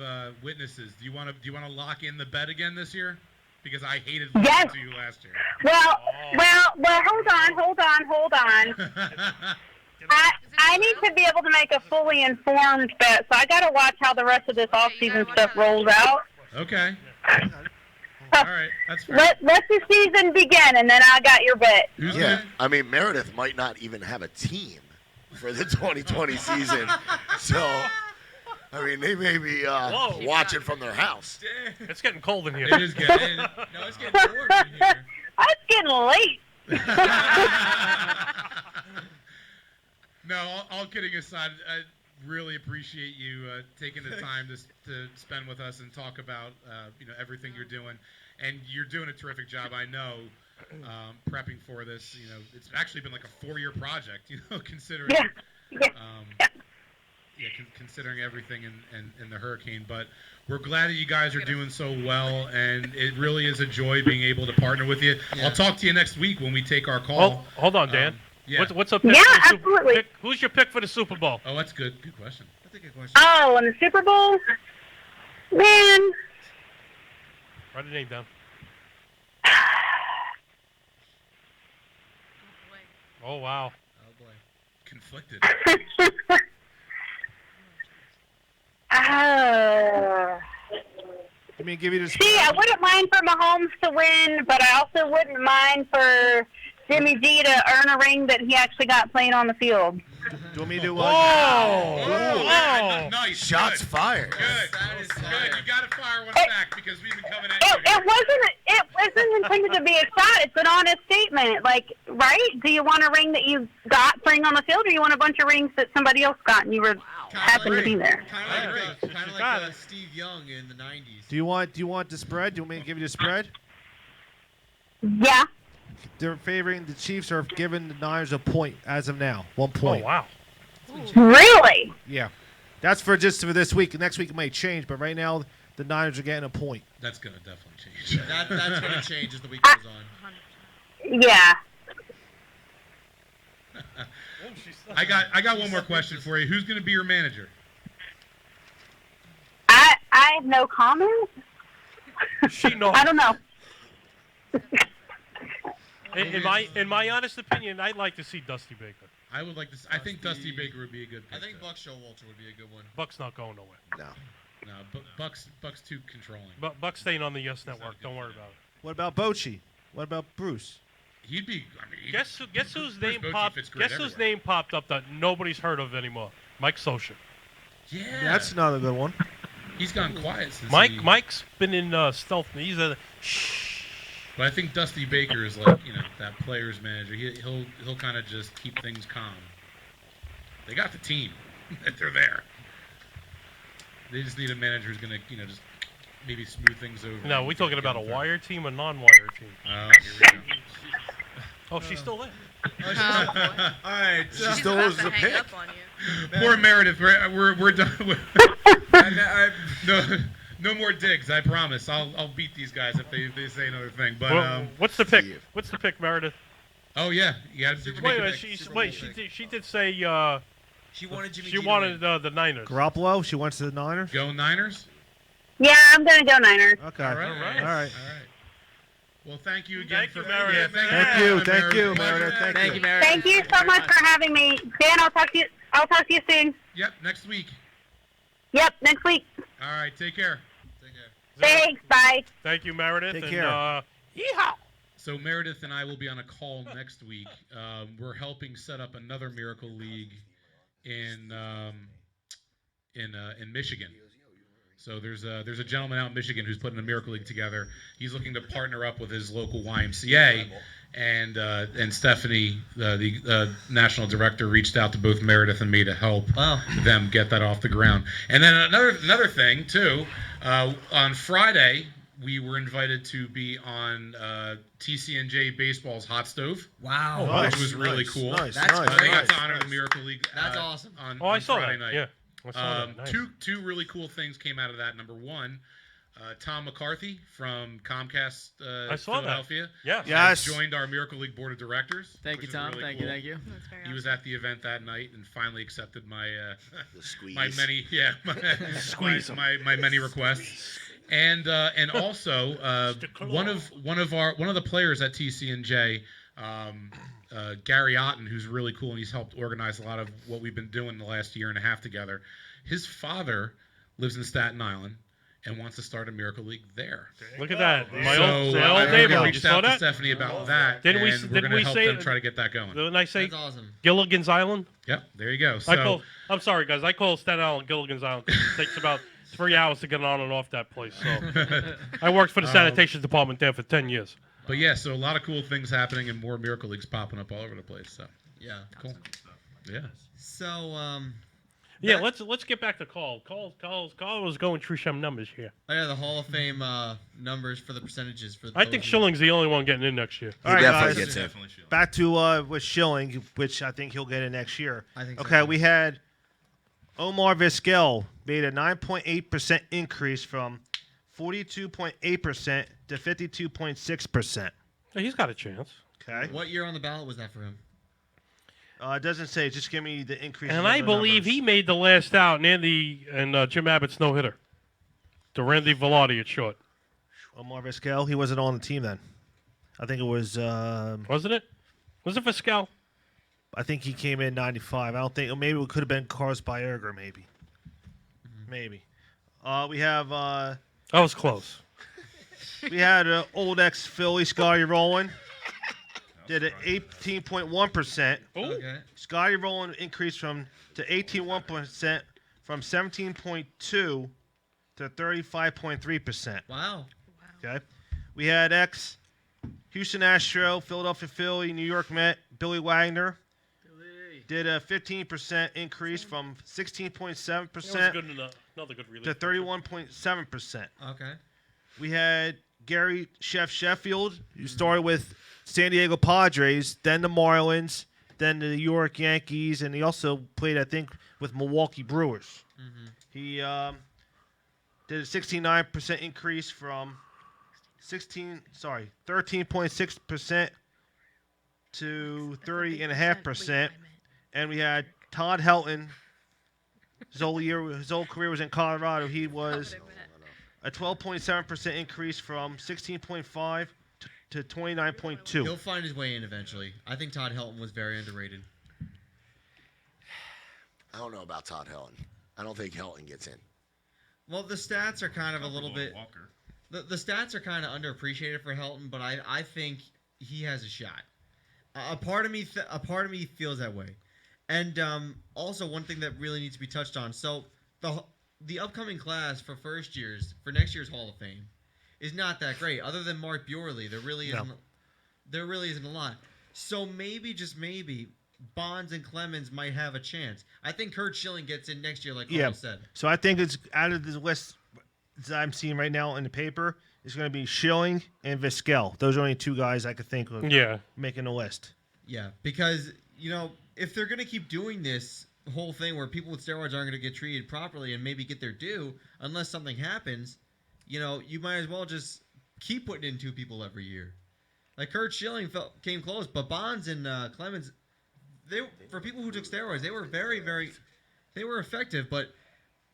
witnesses, do you want to lock in the bet again this year? Because I hated listening Yes. to you last year. Well, hold on. I need to be able to make a fully informed bet, so I got to watch how the rest of this off-season stuff rolls out. Okay. All right, that's fair. Let the season begin, and then I got your bet. Who's Yeah, that? I mean Meredith might not even have a team for the 2020 season, so I mean they may be Whoa. watching from their house. It's getting cold in here. It is getting. No, it's getting bored in here. It's getting late. No, all kidding aside, I really appreciate you taking the time to spend with us and talk about everything you're doing, and you're doing a terrific job. I know prepping for this. It's actually been like a 4-year project. Considering considering everything in the hurricane, but we're glad that you guys are doing so well, and it really is a joy being able to partner with you. Yeah. I'll talk to you next week when we take our call. Hold on, Dan. Yeah. What's up? Pick Yeah, for the absolutely. Who's your pick for the Super Bowl? Oh, that's good. Good question. That's a good question. Oh, and the Super Bowl? Man. Write the name down. Oh wow. Oh boy. Conflicted. I mean, give you this. See, I wouldn't mind for Mahomes to win, but I also wouldn't mind for Jimmy G to earn a ring that he actually got playing on the field. you want me to? Nice. Shots Good. fired. Good. That is Good. fire. You got to fire one back because we've been coming at you. It wasn't intended to be a shot. It's an honest statement. Like, right? Do you want a ring that you got playing on the field, or you want a bunch of rings that somebody else got and you were happened to be there? Kind of like Steve Young in the '90s. Do you want the spread? Do you want me to give you the spread? Yeah. They're favoring the Chiefs are giving the Niners a point as of now. 1 Oh point. wow. Really? Yeah. That's for just for this week. Next week it may change, but right now the Niners are getting a point. That's going to definitely change. That's going to change as the week goes on. Yeah. I got one more question for you. Who's going to be your manager? I have no comment. She knows. I don't know. In my honest opinion, I'd like to see Dusty Baker. I would like to. I think Dusty Baker would be a good pick. I think Buck Showalter would be a good one. Buck's not going nowhere. No. No, Buck's too controlling. Buck's staying on the Yes Network. Don't worry about it. What about Bochy? What about Bruce? He'd be. I mean, Guess whose name Bochy popped? fits great Guess whose everywhere. name popped up that nobody's heard of anymore? Mike Socha. Yeah. That's another good one. He's gone quiet since. Mike's been in stealth. He's a shh. But I think Dusty Baker is like that player's manager. He'll kind of just keep things calm. They got the team. They're there. They just need a manager who's gonna just maybe smooth things over. No, and we talking get about a them through. wire team or non-wire team? Oh, here we go. Oh, she's still there. All right. She She's still about was to the hang pick. up on you. Poor Meredith. We're done. No more digs. I promise. I'll beat these guys if they say another thing. But Well, what's the pick? Steve. What's the pick, Meredith? oh yeah, did you Wait, make a wait, pick? she did say She wanted Jimmy she G to wanted win. the Niners. Garoppolo, she wants the Niners. Go Niners. Yeah, I'm going to go Niners. Okay. All right. All right. All right. Well, thank you again. Thank you, for Meredith. Thank you, Meredith. Thank you, Meredith. Thank you so much for having me. Dan, I'll talk to you soon. Yep. Next week. Yep, next week. All right. Take care. Thanks, bye. Thank you, Meredith. Take and, care. Yeehaw! So Meredith and I will be on a call next week. We're helping set up another Miracle League in Michigan. So there's a gentleman out in Michigan who's putting a Miracle League together. He's looking to partner up with his local YMCA, and Stephanie, the national director, reached out to both Meredith and me to help them get that off the ground. And then another thing too, on Friday we were invited to be on TCNJ Baseball's Hot Stove. Wow. Oh, Which was really cool. Nice. That's nice. They got nice. to honor the Miracle League. That's awesome. On Oh, I saw Friday that. night. Yeah. I saw that. Nice. Two really cool things came out of that. Number one, Tom McCarthy from Comcast I saw that. Philadelphia Yeah. Yes. joined our Miracle League board of directors. Thank which you, is Tom. really Thank cool. you. Thank you. That's very He was at the event that night and finally accepted my The squeeze. my many Squeeze 'em. my many requests. And also one of the players at TCNJ, Gary Otten, who's really cool, and he's helped organize a lot of what we've been doing the last year and a half together. His father lives in Staten Island and wants to start a Miracle League there. Look at that. My So old I neighbor. You reached saw out to that? Stephanie about that, Didn't we- and we're didn't going to we help say- them try to get that going. Didn't I say That's awesome. Gilligan's Island? Yep, there you go. I So call. I'm sorry, guys. I call Staten Island Gilligan's Island. 'Cause it takes about 3 hours to get on and off that place. So I worked for the sanitation department there for 10 years. But yeah, so a lot of cool things happening and more Miracle Leagues popping up all over the place. So Yeah. cool. Yeah. So, Yeah, let's get back to Carl. Carl was going through some numbers here. the Hall of Fame numbers for the percentages for. I think Schilling's the only one getting in next year. He All right, definitely guys. gets in. Definitely Sheila. Back to with Schilling, which I think he'll get in next year. I think so, Okay, too. we had Omar Vizquel made a 9.8% increase from 42.8% to 52.6%. He's got a chance. Okay. What year on the ballot was that for him? It doesn't say. Just give me the increase. And I believe he made the last out in Andy and Jim Abbott's no hitter. To Randy Velarde at short. Omar Vizquel, he wasn't on the team then. I think it was. Wasn't it? Was it Vizquel? I think he came in 95. I don't think. Maybe it could have been Carlos Baerger. Maybe. Maybe. We have. That was close. We had old ex Philly Scotty Rowland. did an 18.1%. Okay. Scotty Rowland increased to 18.1% from 17.2 to 35.3%. Wow. Okay. We had Houston Astro, Philadelphia Philly, New York Met, Billy Wagner. Did a 15% increase from 16.7% Good enough. Another good relief. to 31.7%. Okay. We had Gary Sheffield, who started with San Diego Padres, then the Marlins, then the New York Yankees, and he also played, I think, with Milwaukee Brewers. He did a 69% increase from 13.6% to 30.5%. And we had Todd Helton. His whole career was in Colorado. He was a 12.7% increase from 16.5 to 29.2. He'll find his way in eventually. I think Todd Helton was very underrated. I don't know about Todd Helton. I don't think Helton gets in. Well, the stats are kind of a little bit. Walker. The stats are kind of underappreciated for Helton, but I think he has a shot. A part of me feels that way. And also one thing that really needs to be touched on. So the upcoming class for next year's Hall of Fame is not that great. Other than Mark Bjorley, there really isn't a lot. So maybe, just maybe, Bonds and Clemens might have a chance. I think Kurt Schilling gets in next year, like Carl said. So I think it's out of the list that I'm seeing right now in the paper, it's going to be Schilling and Vizquel. Those are only two guys I could think of making the list. Yeah, because, if they're going to keep doing this whole thing where people with steroids aren't going to get treated properly and maybe get their due, unless something happens, you might as well just keep putting in two people every year. Like Kurt Schilling came close, but Bonds and Clemens, for people who took steroids, they were very, very, they were effective. But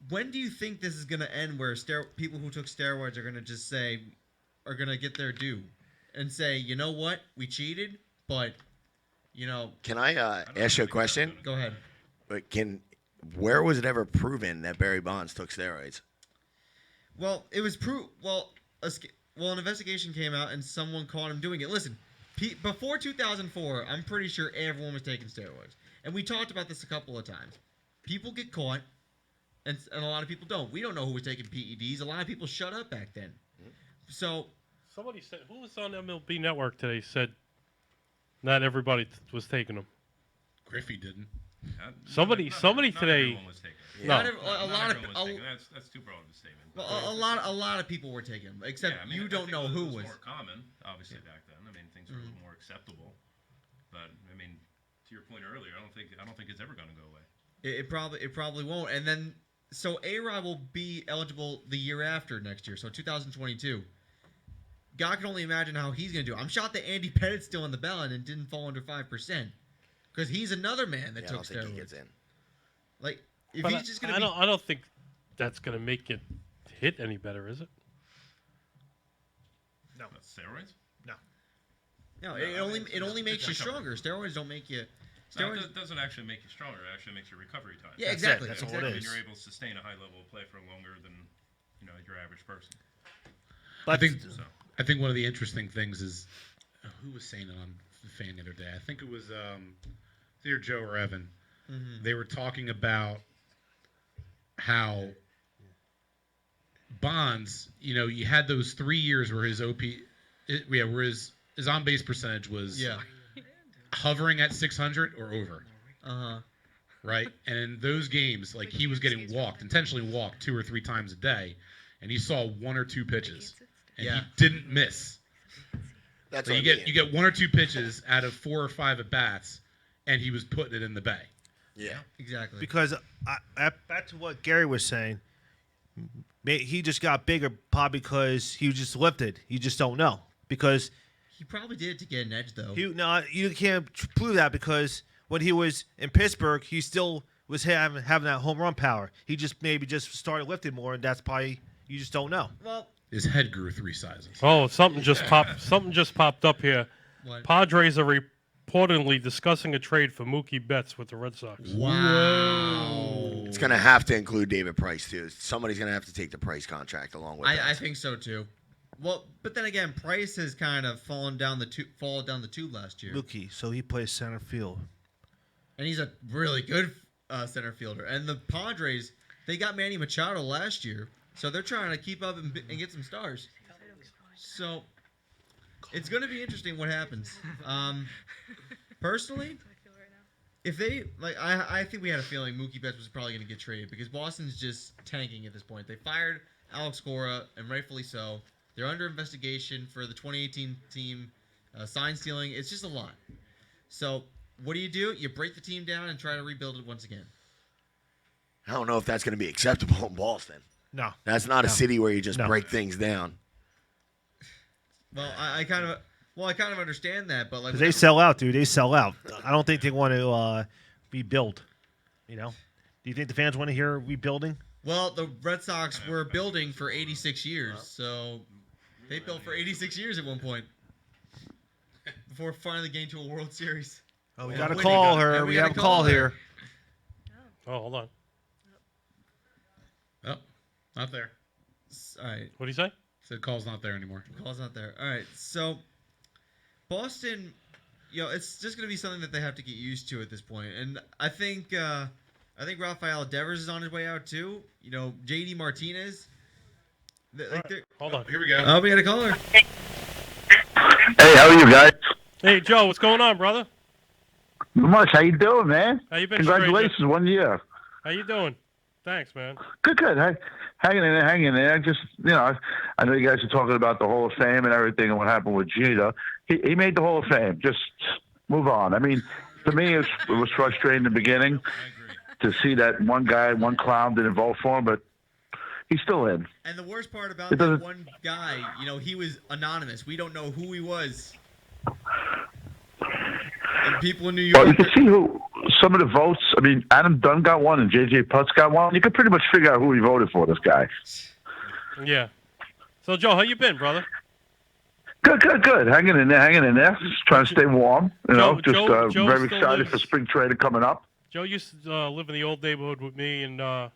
when do you think this is going to end where people who took steroids are going to just are going to get their due and say, you know what, we cheated, but... Can I ask you a question? Go ahead. Where was it ever proven that Barry Bonds took steroids? Well, it was an investigation came out and someone caught him doing it. Listen, before 2004, I'm pretty sure everyone was taking steroids, and we talked about this a couple of times. People get caught, and a lot of people don't. We don't know who was taking PEDs. A lot of people shut up back then. So somebody said, who was on MLB Network today, said not everybody was taking them. Griffey didn't. Somebody today. Not No. everyone was taking. That's too broad of a statement. Well, a lot of people were taking them, except you don't know who was. It was more common, obviously, back then. I mean, things were more acceptable. But I mean, to your point earlier, I don't think it's ever going to go away. It probably won't. And then so A-Rod will be eligible the year after next year, so 2022. God can only imagine how he's going to do. I'm shocked that Andy Pettit's still on the ballot and didn't fall under 5%, because he's another man that took steroids. I don't think he gets in. Like, if he's just going to I don't think that's going to make it hit any better, is it? No. Steroids? No, it only makes you stronger. Steroids don't make you. Steroids it doesn't actually make you stronger. It actually makes your recovery time. Yeah, exactly. That's all it And is. you're able to sustain a high level of play for longer than your average person. I think one of the interesting things is who was saying it on the fan the other day. I think it was either Joe or Evan. Mm-hmm. They were talking about how Bonds, you had those 3 years where his where his on base percentage was hovering at 600 or over. Right? And in those games, like, he was getting intentionally walked 2 or 3 times a day, and he saw 1 or 2 pitches, and he didn't miss. That's so what you get 1 or 2 pitches out of 4 or 5 at bats, and he was putting it in the bay. Yeah, exactly. Because back to what Gary was saying, he just got bigger probably because he was just lifted. You just don't know, because he probably did it to get an edge, though. You can't prove that, because when he was in Pittsburgh, he still was having that home run power. He just started lifting more, and that's probably, you just don't know. Well, his head grew 3 sizes. Oh, something just popped up here. What? Padres are reportedly discussing a trade for Mookie Betts with the Red Sox. Wow. It's going to have to include David Price, too. Somebody's going to have to take the Price contract along with that. I think so, too. Well, but then again, Price has kind of fallen down the tube last year, Mookie, so he plays center field. and he's a really good center fielder. And the Padres, they got Manny Machado last year, so they're trying to keep up and get some stars. So it's going to be interesting what happens. Personally, if they I think we had a feeling Mookie Betts was probably going to get traded because Boston's just tanking at this point. They fired Alex Cora, and rightfully so. They're under investigation for the 2018 team sign stealing. It's just a lot. So what do? You break the team down and try to rebuild it once again. I don't know if that's going to be acceptable in Boston. No. That's not a city where you just No. break things down. Well, I kind of understand that, but like 'Cause they sell out, dude. They sell out. I don't think they want to rebuild. You know? Do you think the fans want to hear rebuilding? Well, the Red Sox were building for 86 years, so they built for 86 years at one point before finally getting to a World Series. Oh, we And got a winning call it. here. And We have a call there. here. Oh, hold on. Oh, not there. All right. What do you say? Said call's not there anymore. Call's not there. All right. So Boston, it's just going to be something that they have to get used to at this point. And I think Rafael Devers is on his way out too. JD Martinez. Hold on. Here we go. Oh, we got a caller. Hey, how are you guys? Hey, Joe, what's going on, brother? Not much. How you doing, man? How you been, Congratulations, stranger? 1 year. How you doing? Thanks, man. Good. Hey, hanging in there. Just, I know you guys are talking about the Hall of Fame and everything and what happened with Jeter. He made the Hall of Fame. Just move on. I mean, to me, it was frustrating in the beginning to see that one guy, one clown didn't vote for him, but he's still in. And the worst part about It that doesn't- one guy, he was anonymous. We don't know who he was. And people in New Well, York. you can see who some of the votes. I mean, Adam Dunn got one and J.J. Putz got one. You can pretty much figure out who he voted for. This guy. Yeah. So, Joe, how you been, brother? Good. Hanging in there. Just trying to stay warm. Joe's Very still excited lives- for spring training coming up. Joe used to live in the old neighborhood with me, and I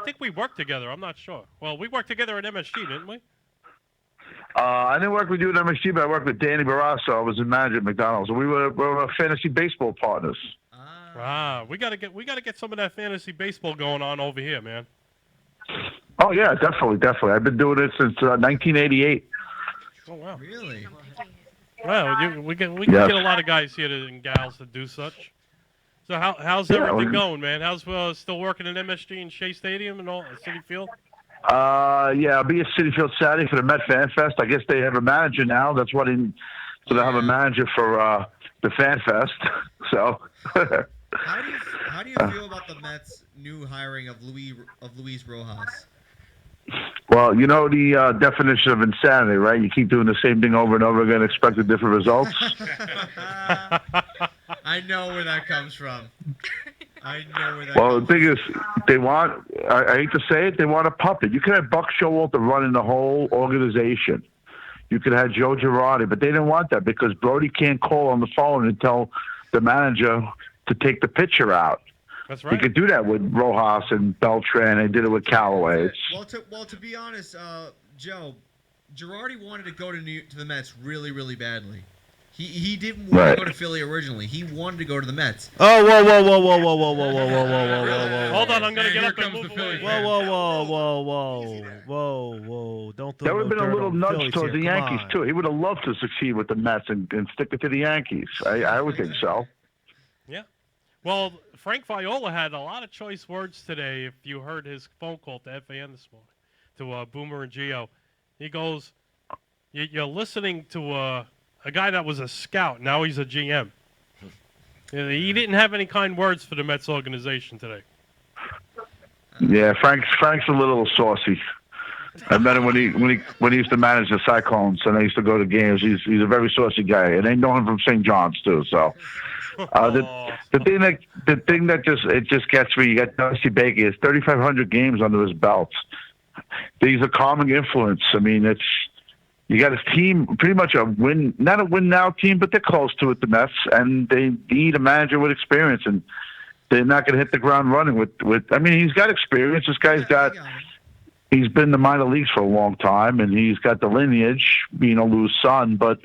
think we worked together. I'm not sure. Well, we worked together at MSG, didn't we? I didn't work with you at MSG, but I worked with Danny Barrasso. I was a manager at McDonald's. We were fantasy baseball partners. Wow, we gotta get some of that fantasy baseball going on over here, man. Oh yeah, definitely. I've been doing it since 1988. Oh wow, really? Wow, we can Yes. get a lot of guys here and gals to do such. So how's Yeah, everything we- going, man? How's still working at MSG and Shea Stadium and all City Field? Yeah, I'll be at City Field Saturday for the Met Fan Fest. I guess they have a manager now. That's what. So they have a manager for the Fan Fest. So. How do you feel about the Mets' new hiring of Luis Rojas? Well, you know the definition of insanity, right? You keep doing the same thing over and over again, expect different results. I know where that comes from. Well, the thing is, they want, I hate to say it, they want a puppet. You could have Buck Showalter running the whole organization. You could have Joe Girardi, but they didn't want that because Brody can't call on the phone and tell the manager to take the pitcher out. That's He right. could do that with Rojas and Beltran. They did it with Callaway. Well, to be honest, Joe, Girardi wanted to go to the Mets really, really badly. He didn't want to go to Philly originally. He wanted to go to the Mets. Oh, whoa. Hold on, I'm gonna get Here up and comes move the Philly away. fan. Whoa. Don't throw That would have no been a dirt little on nudge Phillies towards here. the Come Yankees, on. too. He would have loved to succeed with the Mets and stick it to the Yankees. I would think so. Yeah. Well, Frank Viola had a lot of choice words today. If you heard his phone call to FAN this morning, to Boomer and Gio, he goes, "You're listening to a guy that was a scout. Now he's a GM." He didn't have any kind words for the Mets organization today. Yeah, Frank's a little saucy. I met him when he used to manage the Cyclones, and I used to go to games. He's a very saucy guy, and they know him from St. John's too. So the thing that just gets me, you got Dusty Baker. He has 3,500 games under his belt. He's a calming influence. I mean, you got a team, pretty much not a win now team, but they're close to it, the Mets, and they need a manager with experience, and they're not going to hit the ground running with. I mean, he's got experience. This guy's got. he's been in the minor leagues for a long time, and he's got the lineage, being a Lou's son. But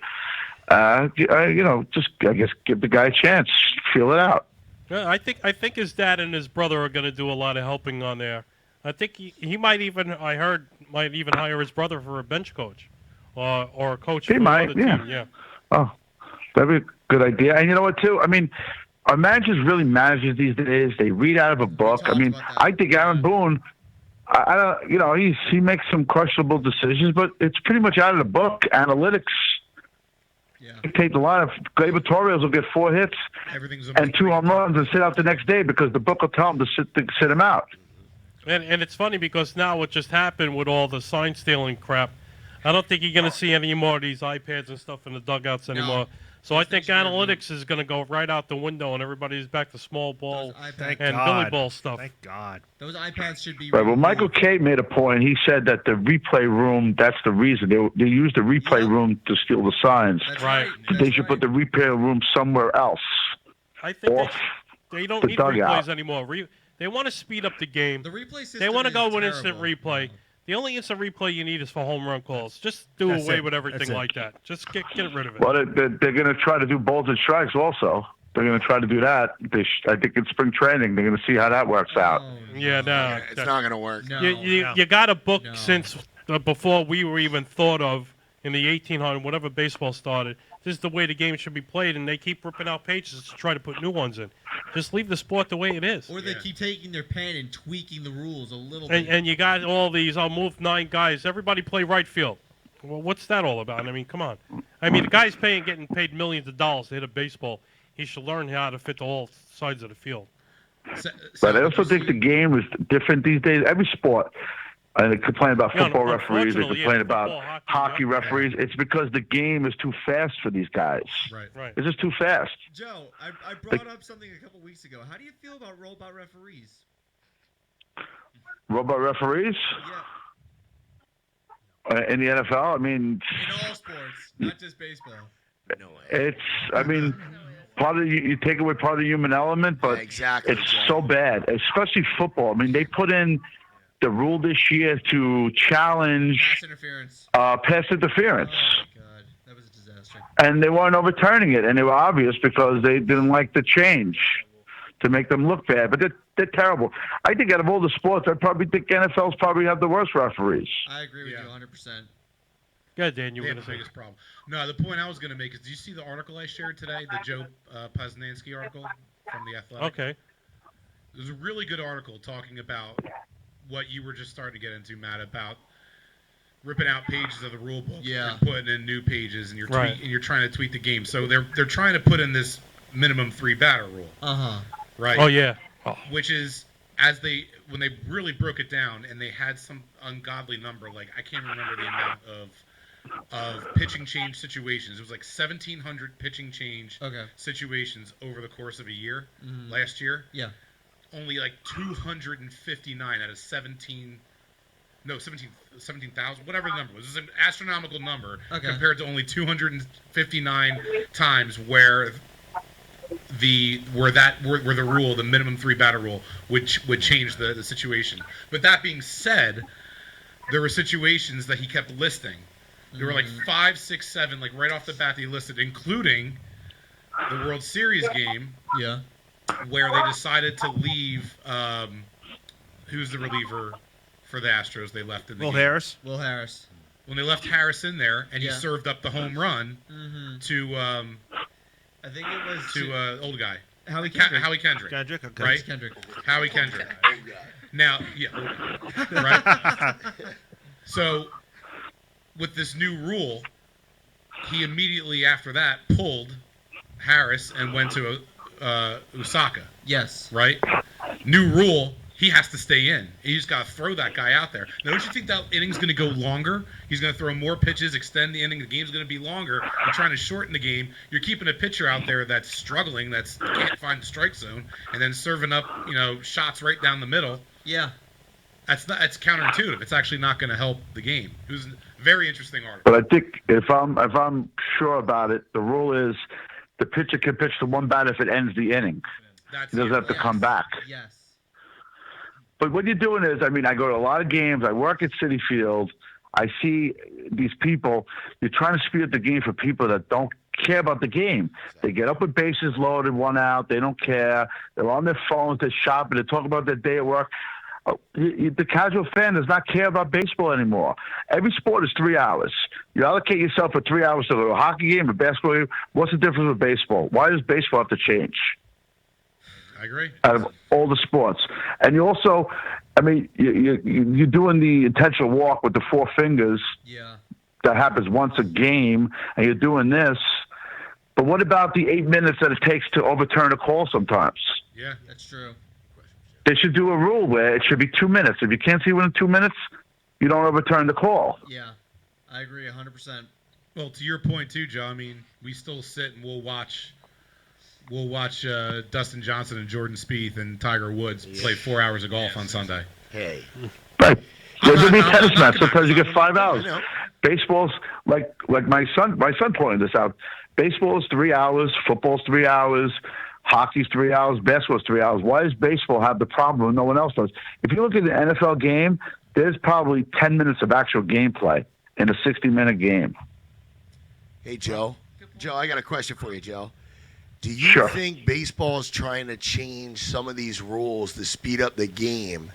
just I guess give the guy a chance, feel it out. Yeah, I think his dad and his brother are going to do a lot of helping on there. I think he might even hire his brother for a bench coach, or a coach He for might, another team. Yeah. Oh, that'd be a good idea. And you know what, too? I mean, our managers really managers these days. They read out of a book. I mean, I think Aaron Boone, I don't, he makes some questionable decisions, but it's pretty much out of the book. Analytics. Yeah. Take a lot of Gleyber Torres will get 4 hits and 2 home runs and sit out the next day because the book will tell him to sit him out. And it's funny because now what just happened with all the sign stealing crap, I don't think you're going to see any more of these iPads and stuff in the dugouts anymore. So I think analytics is going to go right out the window, and everybody's back to small ball and billy ball stuff. Thank God. Those iPads should be. Right. Well, Michael Kay made a point. He said that the replay room, that's the reason. They use the replay room to steal the signs. That's right. They should put the replay room somewhere else. I think off they don't the need dugout. replays anymore. They want to speed up the game. The replay system They want to is go with terrible. instant replay. The only instant replay you need is for home run calls. Just do That's away it. with That's everything it. like that. Just get rid of it. Well, they're going to try to do balls and strikes also. They're going to try to do that. I think in spring training, they're going to see how that works out. Yeah, no. It's not going to work. No. You got a book since before we were even thought of in the 1800s, whatever baseball started. This is the way the game should be played, and they keep ripping out pages to try to put new ones in. Just leave the sport the way it is. Or they keep taking their pen and tweaking the rules a little bit. And you got all these, I'll move 9 guys. Everybody play right field. Well, what's that all about? I mean, come on. I mean, the guy's getting paid millions of dollars to hit a baseball. He should learn how to fit to all sides of the field. But I also think the game is different these days. Every sport. And they complain about football referees. They complain about hockey referees. It's because the game is too fast for these guys. Right. It's just too fast. Joe, I brought up something a couple weeks ago. How do you feel about robot referees? Robot referees? Yeah. In the NFL? I mean... In all sports, not just baseball. No way. It's, I mean, part of you take away part of the human element, but exactly, it's so bad, especially football. I mean, they put in the rule this year to challenge Pass interference. pass interference. Oh, my God. That was a disaster. And they weren't overturning it, and they were obvious because they didn't like the change to make them look bad. But they're terrible. I think out of all the sports, I probably think NFL's probably have the worst referees. I agree with you 100%. Good, Dan. You They were have going the to say. biggest problem. No, the point I was going to make is, do you see the article I shared today, the Joe Poznansky article from The Athletic? Okay. It was a really good article talking about what you were just starting to get into, Matt, about ripping out pages of the rule book and putting in new pages, and you're trying to tweak the game. So they're trying to put in this minimum 3 batter rule. Right. Oh yeah. Oh. Which is when they really broke it down and they had some ungodly number, like I can't remember the amount of pitching change situations. It was like 1,700 pitching change situations over the course of a year. Last year. Yeah. Only like 259 out of 17,000, whatever the number was. It was an astronomical number compared to only 259 times where the rule, the minimum 3 batter rule, which would change the situation. But that being said, there were situations that he kept listing. There were like 5, 6, 7, like right off the bat that he listed, including the World Series game. Yeah. Where they decided to leave, who's the reliever for the Astros they left in the game? Will Harris. When they left Harris in there, and he served up the home run to, I think it was to old guy. Howie Kendrick. Howie Kendrick. Kendrick, okay. Right? Kendrick. Howie Kendrick. Now, right? So, with this new rule, he immediately after that pulled Harris and went to Osaka. Yes. Right? New rule, he has to stay in. You just got to throw that guy out there. Now, don't you think that inning's going to go longer? He's going to throw more pitches, extend the inning. The game's going to be longer. You're trying to shorten the game. You're keeping a pitcher out there that's struggling, that's can't find the strike zone, and then serving up, shots right down the middle. Yeah. That's counterintuitive. It's actually not going to help the game. It was a very interesting article. But I think if I'm sure about it, the rule is the pitcher can pitch to one bat if it ends the inning. He doesn't have to come back. Yes. But what you're doing is, I mean, I go to a lot of games. I work at Citi Field. I see these people. You're trying to speed up the game for people that don't care about the game. They get up with bases loaded, one out. They don't care. They're on their phones. They're shopping. They talk about their day at work. The casual fan does not care about baseball anymore. Every sport is 3 hours. You allocate yourself for 3 hours to go to a hockey game, a basketball game. What's the difference with baseball? Why does baseball have to change? I agree. Out of all the sports. And you also, I mean, you're doing the intentional walk with the four fingers. Yeah. That happens once a game, and you're doing this. But what about the 8 minutes that it takes to overturn a call sometimes? Yeah. That's true. They should do a rule where it should be 2 minutes. If you can't see within 2 minutes, you don't overturn the call. Yeah, I agree 100%. Well, to your point too, Joe. I mean, we still sit and we'll watch Dustin Johnson and Jordan Spieth and Tiger Woods play 4 hours of golf on Sunday. Hey. Right. There's a not- tennis I'm not match. Sometimes you get 5 hours. I know. Baseball's like my son pointed this out. Baseball is 3 hours. Football's 3 hours. Hockey's 3 hours. Basketball's 3 hours. Why does baseball have the problem and no one else does? If you look at the NFL game, there's probably 10 minutes of actual gameplay in a 60-minute game. Hey, Joe. Joe, I got a question for you, Joe. Do you Sure. think baseball is trying to change some of these rules to speed up the game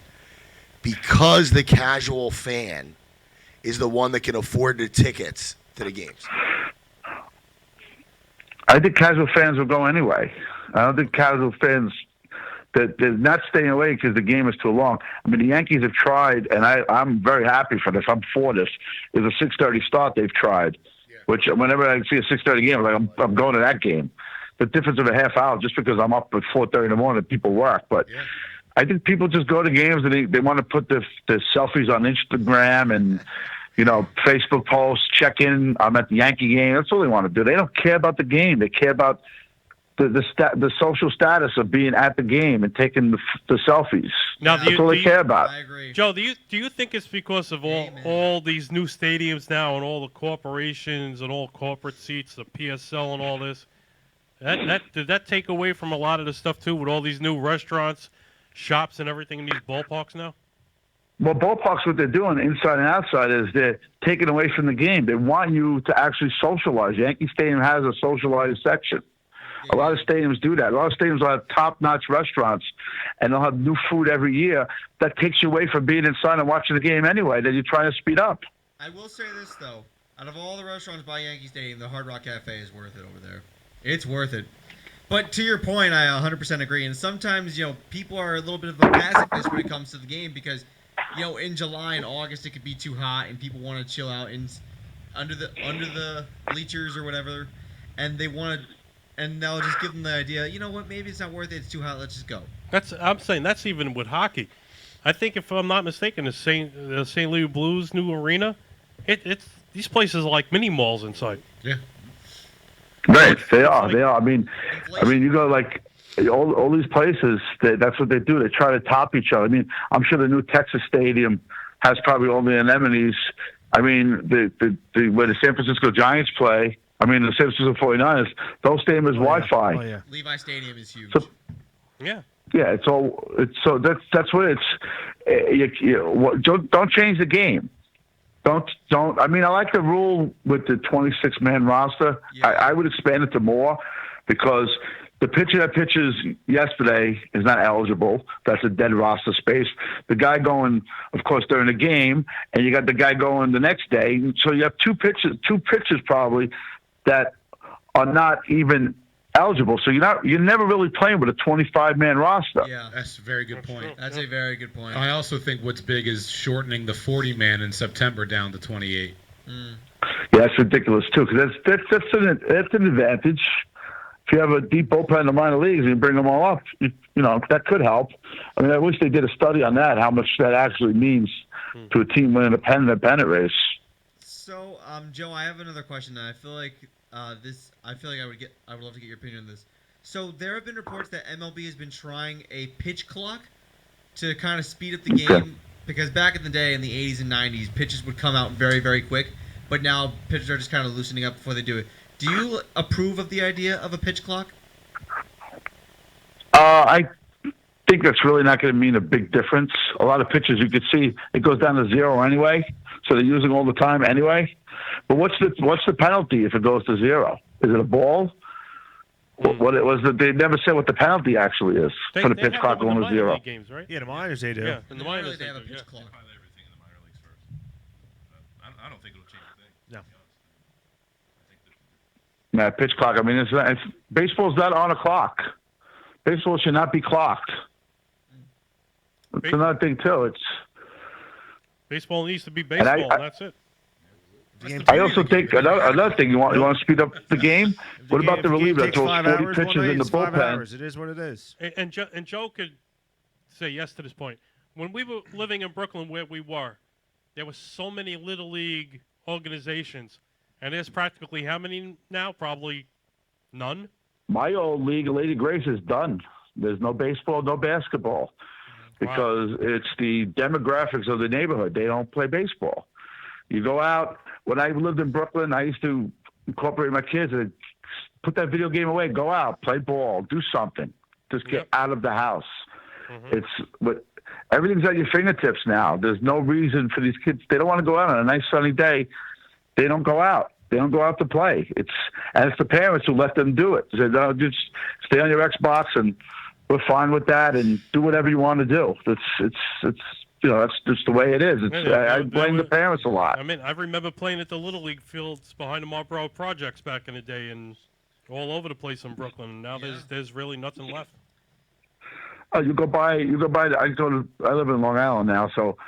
because the casual fan is the one that can afford the tickets to the games? I think casual fans will go anyway. I don't think casual fans they're not staying away because the game is too long. I mean, the Yankees have tried, and I'm very happy for this. I'm for this. There's a 6:30 start they've tried, which whenever I see a 6:30 game, I'm going to that game. The difference of a half hour just because I'm up at 4:30 in the morning, people work. But I think people just go to games and they want to put the selfies on Instagram and Facebook posts, check in. I'm at the Yankee game. That's all they want to do. They don't care about the game. They care about the social status of being at the game and taking the selfies. Now, that's all they care about. I agree. Joe, do you think it's because of all these new stadiums now and all the corporations and all corporate seats, the PSL and all this? Did that take away from a lot of the stuff too, with all these new restaurants, shops, and everything in these ballparks now? Well, ballparks, what they're doing inside and outside is they're taking away from the game. They want you to actually socialize. Yankee Stadium has a socialized section. A lot of stadiums do that. A lot of stadiums will have top-notch restaurants, and they'll have new food every year. That takes you away from being inside and watching the game anyway. That you're trying to speed up. I will say this, though. Out of all the restaurants by Yankee Stadium, the Hard Rock Cafe is worth it over there. It's worth it. But to your point, I 100% agree. And sometimes, people are a little bit of a pacifist when it comes to the game because, in July and August it could be too hot and people want to chill out under the bleachers or whatever, and they'll just give them the idea. You know what? Maybe it's not worth it. It's too hot. Let's just go. I'm saying that's even with hockey. I think if I'm not mistaken, the St. Louis Blues new arena, it's these places are like mini malls inside. Yeah. Right, they are. They are. I mean, you go like all these places. That's what they do. They try to top each other. I mean, I'm sure the new Texas Stadium has probably all the amenities. I mean, where the San Francisco Giants play. I mean, the San Francisco 49ers. Those stadiums is Wi-Fi. Oh, yeah. Levi Stadium is huge. So, Yeah. yeah, it's so that's what it's. Don't change the game. Don't. I mean, I like the rule with the 26-man roster. Yeah. I would expand it to more because the pitcher that pitches yesterday is not eligible. That's a dead roster space. The guy going, of course, during the game, and you got the guy going the next day. So you have two pitchers probably that are not even eligible. So you're never really playing with a 25-man roster. Yeah, That's a very good point. that's a very good point. I also think what's big is shortening the 40-man in September down to 28. Yeah, that's ridiculous too. Because that's an advantage. If you have a deep bullpen in the minor leagues and you bring them all up, that could help. I mean, I wish they did a study on that, how much that actually means to a team winning a pennant race. So, Joe, I have another question. And I feel like I would love to get your opinion on this. So there have been reports that MLB has been trying a pitch clock to kind of speed up the game because back in the day, in the 80s and 90s, pitches would come out very, very quick. But now pitchers are just kind of loosening up before they do it. Do you approve of the idea of a pitch clock? I think that's really not going to mean a big difference. A lot of pitches you could see it goes down to 0 anyway, so they're using all the time anyway. But what's the penalty if it goes to 0? Is it a ball? What it was that they never said what the penalty actually is for the pitch clock going to 0. Games, right? Yeah, the minors they do. Yeah, in the minors they have a do, pitch yeah. clock. Pilot everything in the minor leagues first. I don't think it'll change a thing. No. To be honest. I think that Yeah, pitch clock. I mean, it's baseball's not on a clock. Baseball should not be clocked. It's another thing too. It's Baseball needs to be baseball. And that's it. I also think another thing. You want to speed up the game? What about the reliever that throws 40 hours, pitches in the it's 5 bullpen? hours. It is what it is. And Joe could say yes to this point. When we were living in Brooklyn, where we were, there were so many little league organizations, and there's practically how many now? Probably none. My old league, Lady Grace, is done. There's no baseball, no basketball, because it's the demographics of the neighborhood. They don't play baseball. You go out. When I lived in Brooklyn, I used to incorporate my kids and put that video game away. Go out, play ball, do something. Just get out of the house. But everything's at your fingertips now. There's no reason for these kids. They don't want to go out on a nice sunny day. They don't go out. They don't go out to play. It's the parents who let them do it. They say, no, just stay on your Xbox and we're fine with that and do whatever you want to do. It's that's just the way it is. I blame the parents a lot. I mean, I remember playing at the Little League fields behind the Marlboro Projects back in the day, and all over the place in Brooklyn. Now there's really nothing left. Oh, you go by. I live in Long Island now, so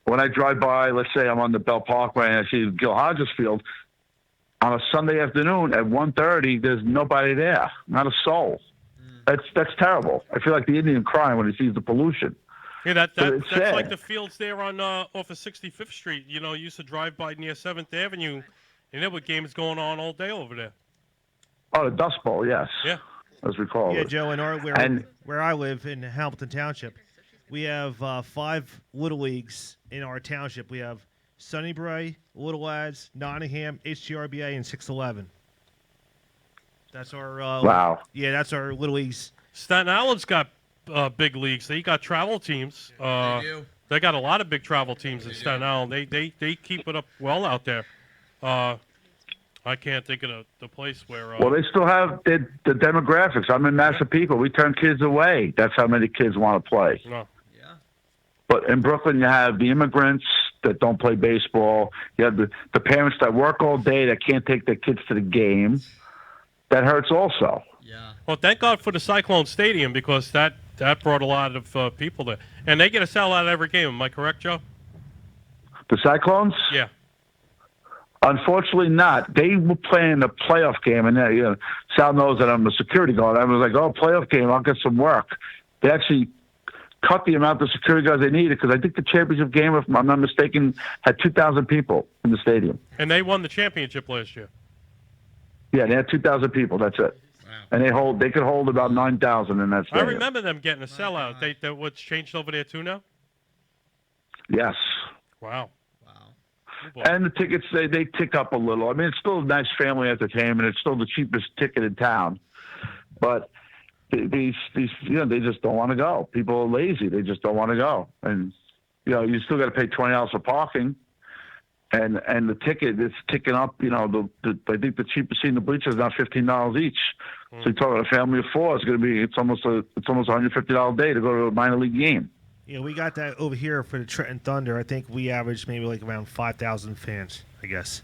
when I drive by, let's say I'm on the Bell Parkway and I see Gil Hodges Field on a Sunday afternoon at 1:30, there's nobody there, not a soul. That's terrible. I feel like the Indian crying when he sees the pollution. Yeah, that's sad. like the fields there on off of 65th Street. You know, you used to drive by near 7th Avenue, and there were games going on all day over there. Oh, the Dust Bowl, yes. Yeah. As we call Yeah, it. Joe, where I live in Hamilton Township, we have 5 little leagues in our township. We have Sunnybray, Little Lads, Nottingham, HGRBA, and 611. That's our wow. Yeah, that's our little leagues. Staten Island's got big leagues. They got travel teams. They do. They got a lot of big travel teams in Staten Island. They keep it up well out there. I can't think of the place where. Well, they still have the demographics. I'm in Massapequa. We turn kids away. That's how many kids want to play. No. Yeah. But in Brooklyn, you have the immigrants that don't play baseball. You have the parents that work all day that can't take their kids to the game. That hurts also. Yeah. Well, thank God for the Cyclone Stadium because that brought a lot of people there. And they get a sellout every game. Am I correct, Joe? The Cyclones? Yeah. Unfortunately not. They were playing a playoff game, and Sal knows that I'm a security guard. I was like, oh, playoff game, I'll get some work. They actually cut the amount of security guards they needed because I think the championship game, if I'm not mistaken, had 2,000 people in the stadium. And they won the championship last year. Yeah, they had 2,000 people. That's it. And they could hold about 9,000 in that I stadium. remember them getting a sellout. What's changed over there too now? Yes. Wow. And the tickets, they tick up a little. I mean, it's still a nice family entertainment. It's still the cheapest ticket in town. But these they just don't want to go. People are lazy. They just don't want to go. And, you still got to pay $20 for parking. And the ticket is ticking up. I think the cheapest seat in the bleachers is now $15 each. So you're talking a family of 4. It's almost $150 a day to go to a minor league game. Yeah, we got that over here for the Trenton Thunder. I think we average maybe like around 5,000 fans, I guess.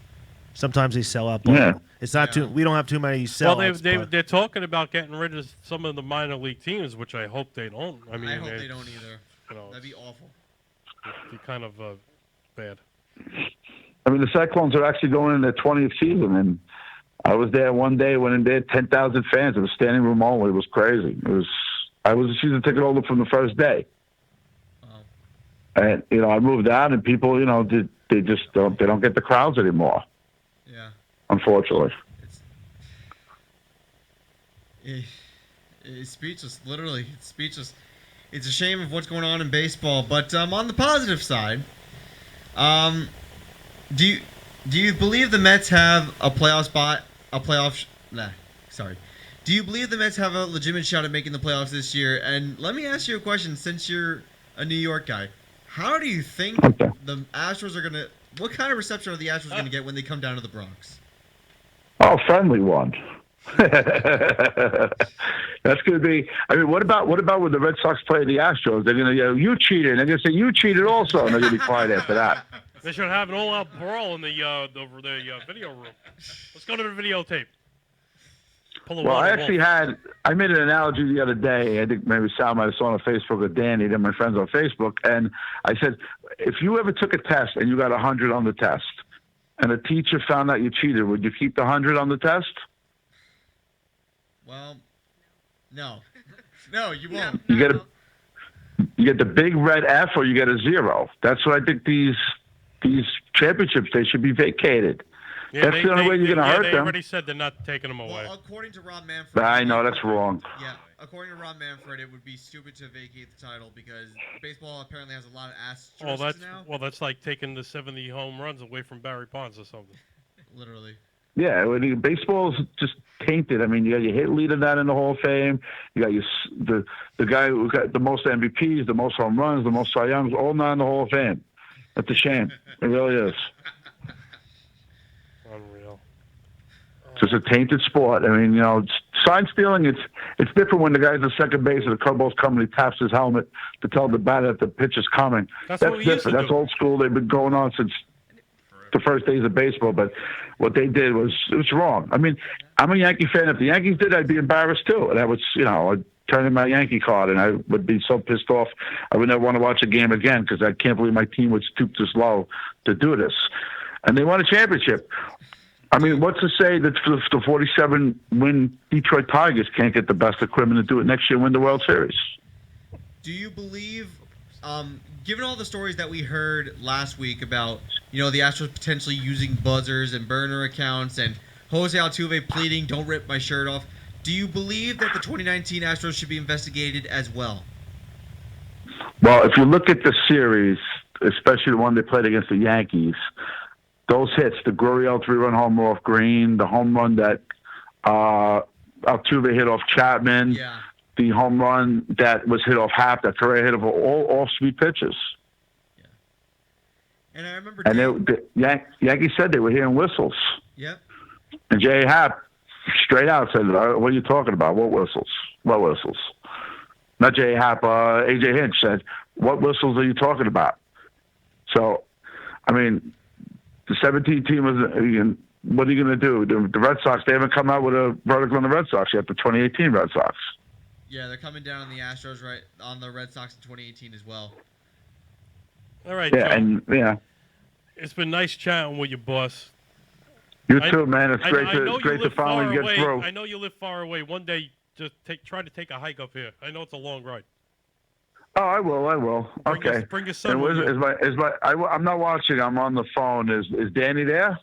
Sometimes they sell out, but it's not too. We don't have too many sellouts. Well, they're talking about getting rid of some of the minor league teams, which I hope they don't. I hope they don't either. That'd be awful. It'd be kind of bad. I mean, the Cyclones are actually going in their 20th season, and I was there one day when they had 10,000 fans. It was standing room only. It was crazy. I was a season ticket holder from the first day. And I moved out, and people, they just don't get the crowds anymore. Yeah. Unfortunately. It's speechless. Literally, it's speechless. It's a shame of what's going on in baseball. But on the positive side, do you believe the Mets have a playoff spot? Do Do you believe the Mets have a legitimate shot at making the playoffs this year? And let me ask you a question, since you're a New York guy. How do you think the Astros are going to... What kind of reception are the Astros going to get when they come down to the Bronx? Oh, friendly one. That's going to be. I mean, what about when the Red Sox play the Astros? They're going to yell, "You cheated!" And they're going to say, "You cheated also," and they're going to be quiet after that. They should have an all-out brawl in the video room. Let's go to the videotape. Well, I made an analogy the other day. I think maybe Sal might have saw it on Facebook with Danny, they're my friends on Facebook, and I said, if you ever took a test and you got 100 on the test, and a teacher found out you cheated, would you keep the 100 on the test? Well, no. No, you won't. You get the big red F, or you get a 0. That's what I think these championships, they should be vacated. Yeah, that's the only way you're going to hurt them. They already said they're not taking them away. Well, according to Rob Manfred... I know, that's wrong. Yeah, according to Rob Manfred, it would be stupid to vacate the title because baseball apparently has a lot of asterisks now. Well, that's like taking the 70 home runs away from Barry Bonds or something. Literally. Yeah, baseball's just tainted. I mean, you got your hit leader down in the Hall of Fame. You got the guy who got the most MVPs, the most home runs, the most Cy Youngs, all not in the Hall of Fame. That's a shame. It really is. Unreal. It's just a tainted sport. I mean, sign stealing, it's different when the guy's at second base and the clubhouse coming, he taps his helmet to tell the batter that the pitch is coming. That's different. That's old school. They've been going on since the first days of baseball, but what they did was wrong. I mean, I'm a Yankee fan. If the Yankees did, I'd be embarrassed too. And I would, I'd turn in my Yankee card, and I would be so pissed off. I would never want to watch a game again because I can't believe my team would stoop this low to do this. And they won a championship. I mean, what's to say that the 47-win Detroit Tigers can't get the best equipment to do it next year and win the World Series? Do you believe, given all the stories that we heard last week about, the Astros potentially using buzzers and burner accounts and Jose Altuve pleading, "Don't rip my shirt off," do you believe that the 2019 Astros should be investigated as well? Well, if you look at the series, especially the one they played against the Yankees, those hits, the Gurriel 3-run home run off Green, the home run that Altuve hit off Chapman, the home run that was hit off Happ, that Correa hit off, all off-speed pitches. Yeah. And I remember... And the Yankees said they were hearing whistles. Yep. And Jay Happ straight out said, "What are you talking about? What whistles? What whistles?" Not Jay Happ, A.J. Hinch said, "What whistles are you talking about?" So, I mean... The 17 team was. What are you going to do? The Red Sox, they haven't come out with a verdict on the Red Sox yet. The 2018 Red Sox. Yeah, they're coming down on the Astros, right? On the Red Sox in 2018 as well. All right. Yeah, Joe. It's been nice chatting with you, boss. You too, man. It's great to finally get through. I know you live far away. One day, just try to take a hike up here. I know it's a long ride. Oh, I will. Okay. Bring your son with you. I'm not watching. I'm on the phone. Is Danny there?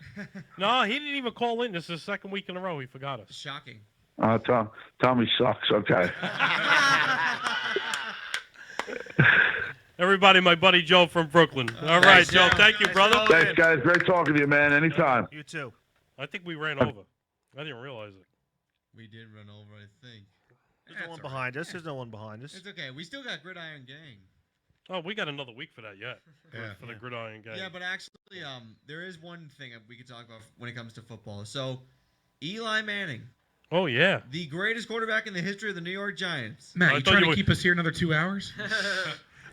No, he didn't even call in. This is the second week in a row he forgot us. Shocking. Tommy sucks. Okay. Everybody, my buddy Joe from Brooklyn. All right, Joe. Thank you, brother. Thanks, guys. Great talking to you, man. Anytime. You too. I think we ran over. I didn't realize it. We did run over, I think. There's no one behind us. There's no one behind us. It's okay. We still got Gridiron Gang. Oh, we got another week for that yet. For the Gridiron Gang. Yeah, but actually, there is one thing we could talk about when it comes to football. So, Eli Manning. Oh, yeah. The greatest quarterback in the history of the New York Giants. Matt, you trying to keep us here another 2 hours?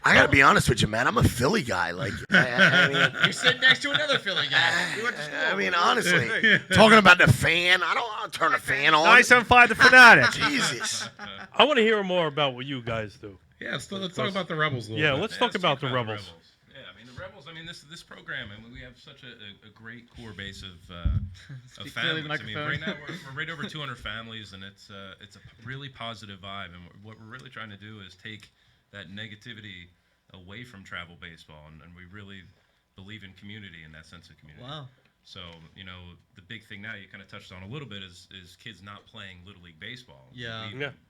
I got to be honest with you, man. I'm a Philly guy. Like, I mean, you're sitting next to another Philly guy. We went to school. I mean, honestly, talking about the fan, I don't want to turn a fan on. 975 The Fanatic. Jesus. I want to hear more about what you guys do. Yeah, let's talk about the Rebels a little bit. Let's talk about the Rebels. Yeah, I mean, the Rebels, this program, I mean, we have such a great core base of families. I mean, right now we're right over 200 families, and it's a really positive vibe. And what we're really trying to do is take that negativity away from travel baseball, and we really believe in community and that sense of community. Wow. So, the big thing now you kind of touched on a little bit is kids not playing Little League Baseball. Yeah.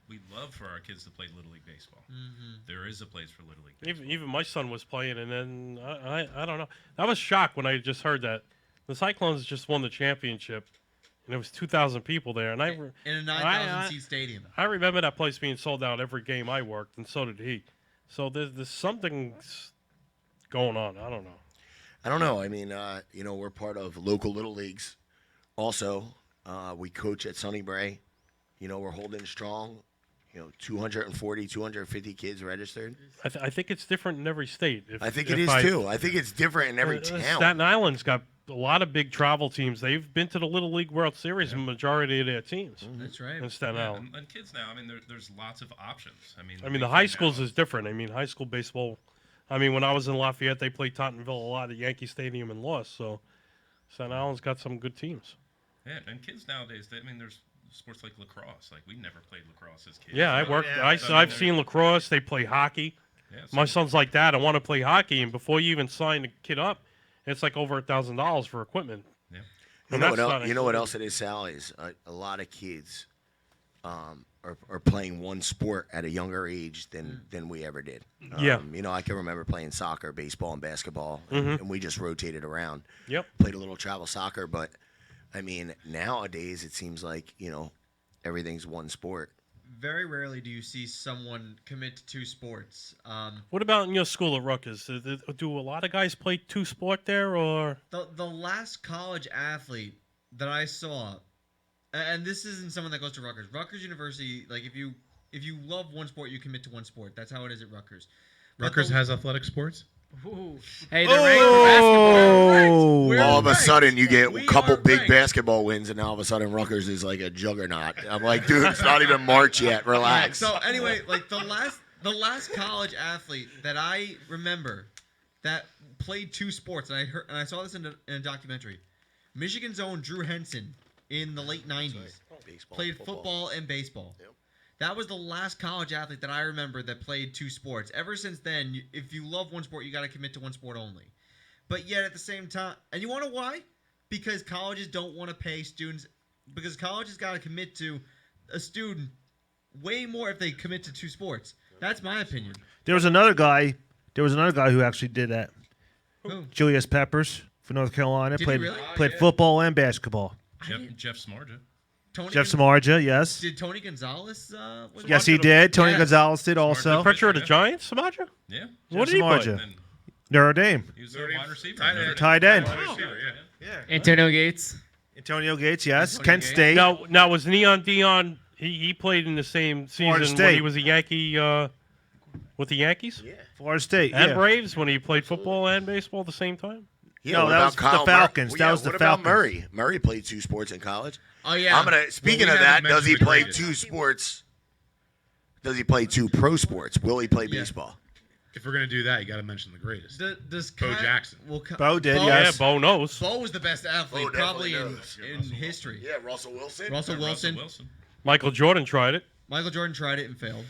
We love for our kids to play Little League Baseball. Mm-hmm. There is a place for Little League Baseball. Even my son was playing, and then I don't know. I was shocked when I just heard that the Cyclones just won the championship, and there was 2,000 people there, and in a 9,000 seat stadium. I remember that place being sold out every game I worked, and so did he. So there's something going on. I don't know. I don't know. I mean, we're part of local little leagues. Also, we coach at Sunnybray. We're holding strong. 240, 250 kids registered. I think it's different in every state. I think it is too. I think it's different in every town. Staten Island's got a lot of big travel teams. They've been to the Little League World Series in the majority of their teams. That's right. In Staten Island. And kids now, I mean, there's lots of options. I mean, the high schools is different. I mean, high school baseball. I mean, when I was in Lafayette, they played Tottenville a lot at Yankee Stadium and lost. So Staten Island's got some good teams. Yeah, and kids nowadays, there's sports like lacrosse. Like, we never played lacrosse as kids. Yeah, I worked. I've seen lacrosse. They play hockey. Yeah, My son's like that. I want to play hockey, and before you even sign the kid up, it's like over $1,000 for equipment. Yeah. You know what else it is, Sal? Is a lot of kids are playing one sport at a younger age than we ever did. Yeah. I can remember playing soccer, baseball, and basketball, Mhm. and we just rotated around. Yep. Played a little travel soccer, but I mean, nowadays it seems like everything's one sport. Very rarely do you see someone commit to two sports. What about in your school at Rutgers? Do a lot of guys play two sport there, or The last college athlete that I saw, and this isn't someone that goes to Rutgers. Rutgers University, like if you love one sport, you commit to one sport. That's how it is at Rutgers. But Rutgers has athletic sports. Ooh. Hey, they're ranked for basketball. We're All of a ranked. sudden, you get We a couple are big ranked. basketball wins, and all of a sudden, Rutgers is like a juggernaut. I'm like, dude, it's not even March yet. Relax. So anyway, like the last college athlete that I remember that played two sports, and I saw this in a documentary. Michigan's own Drew Henson in the late '90s Baseball, played football and baseball. Yep. That was the last college athlete that I remember that played two sports. Ever since then, if you love one sport, you got to commit to one sport only. But yet at the same time, and you want to know why? Because colleges don't want to pay students. Because colleges got to commit to a student way more if they commit to two sports. That's my opinion. There was another guy who actually did that. Who? Julius Peppers from North Carolina. Did he played really? played football and basketball. Jeff Smarja. Jeff Samardzija, yes. Did Tony Gonzalez? Was Yes, he did. Tony Yes. Gonzalez did also. Pitcher of the Giants, Samaja? Yeah. What did he play? Samardzija. Notre Dame. He was a wide receiver. Tight end. Antonio Gates. Antonio Gates, yes. Antonio Kent Gates. State. Now was Neon Dion? He played in the same Florida season when State. he was a Yankee with the Yankees Florida State, and yeah. Braves when he played football and baseball at the same time. Yeah, No, what that about was the Kyle Falcons. Murray? That was the what Falcons. about Murray? Murray played two sports in college. Oh yeah. Speaking Well, of we that, haven't does he mentioned the play greatest. two sports? Does he play two pro sports? Will he play Yeah. baseball? If we're gonna do that, you got to mention the greatest. Does Bo Kyle- Jackson. Well, Bo did, Yeah, yes. Bo knows. Bo was the best athlete Bo probably definitely in knows. history. Yeah, Russell Wilson. Russell Wilson. Michael Jordan tried it. Michael Jordan tried it and failed.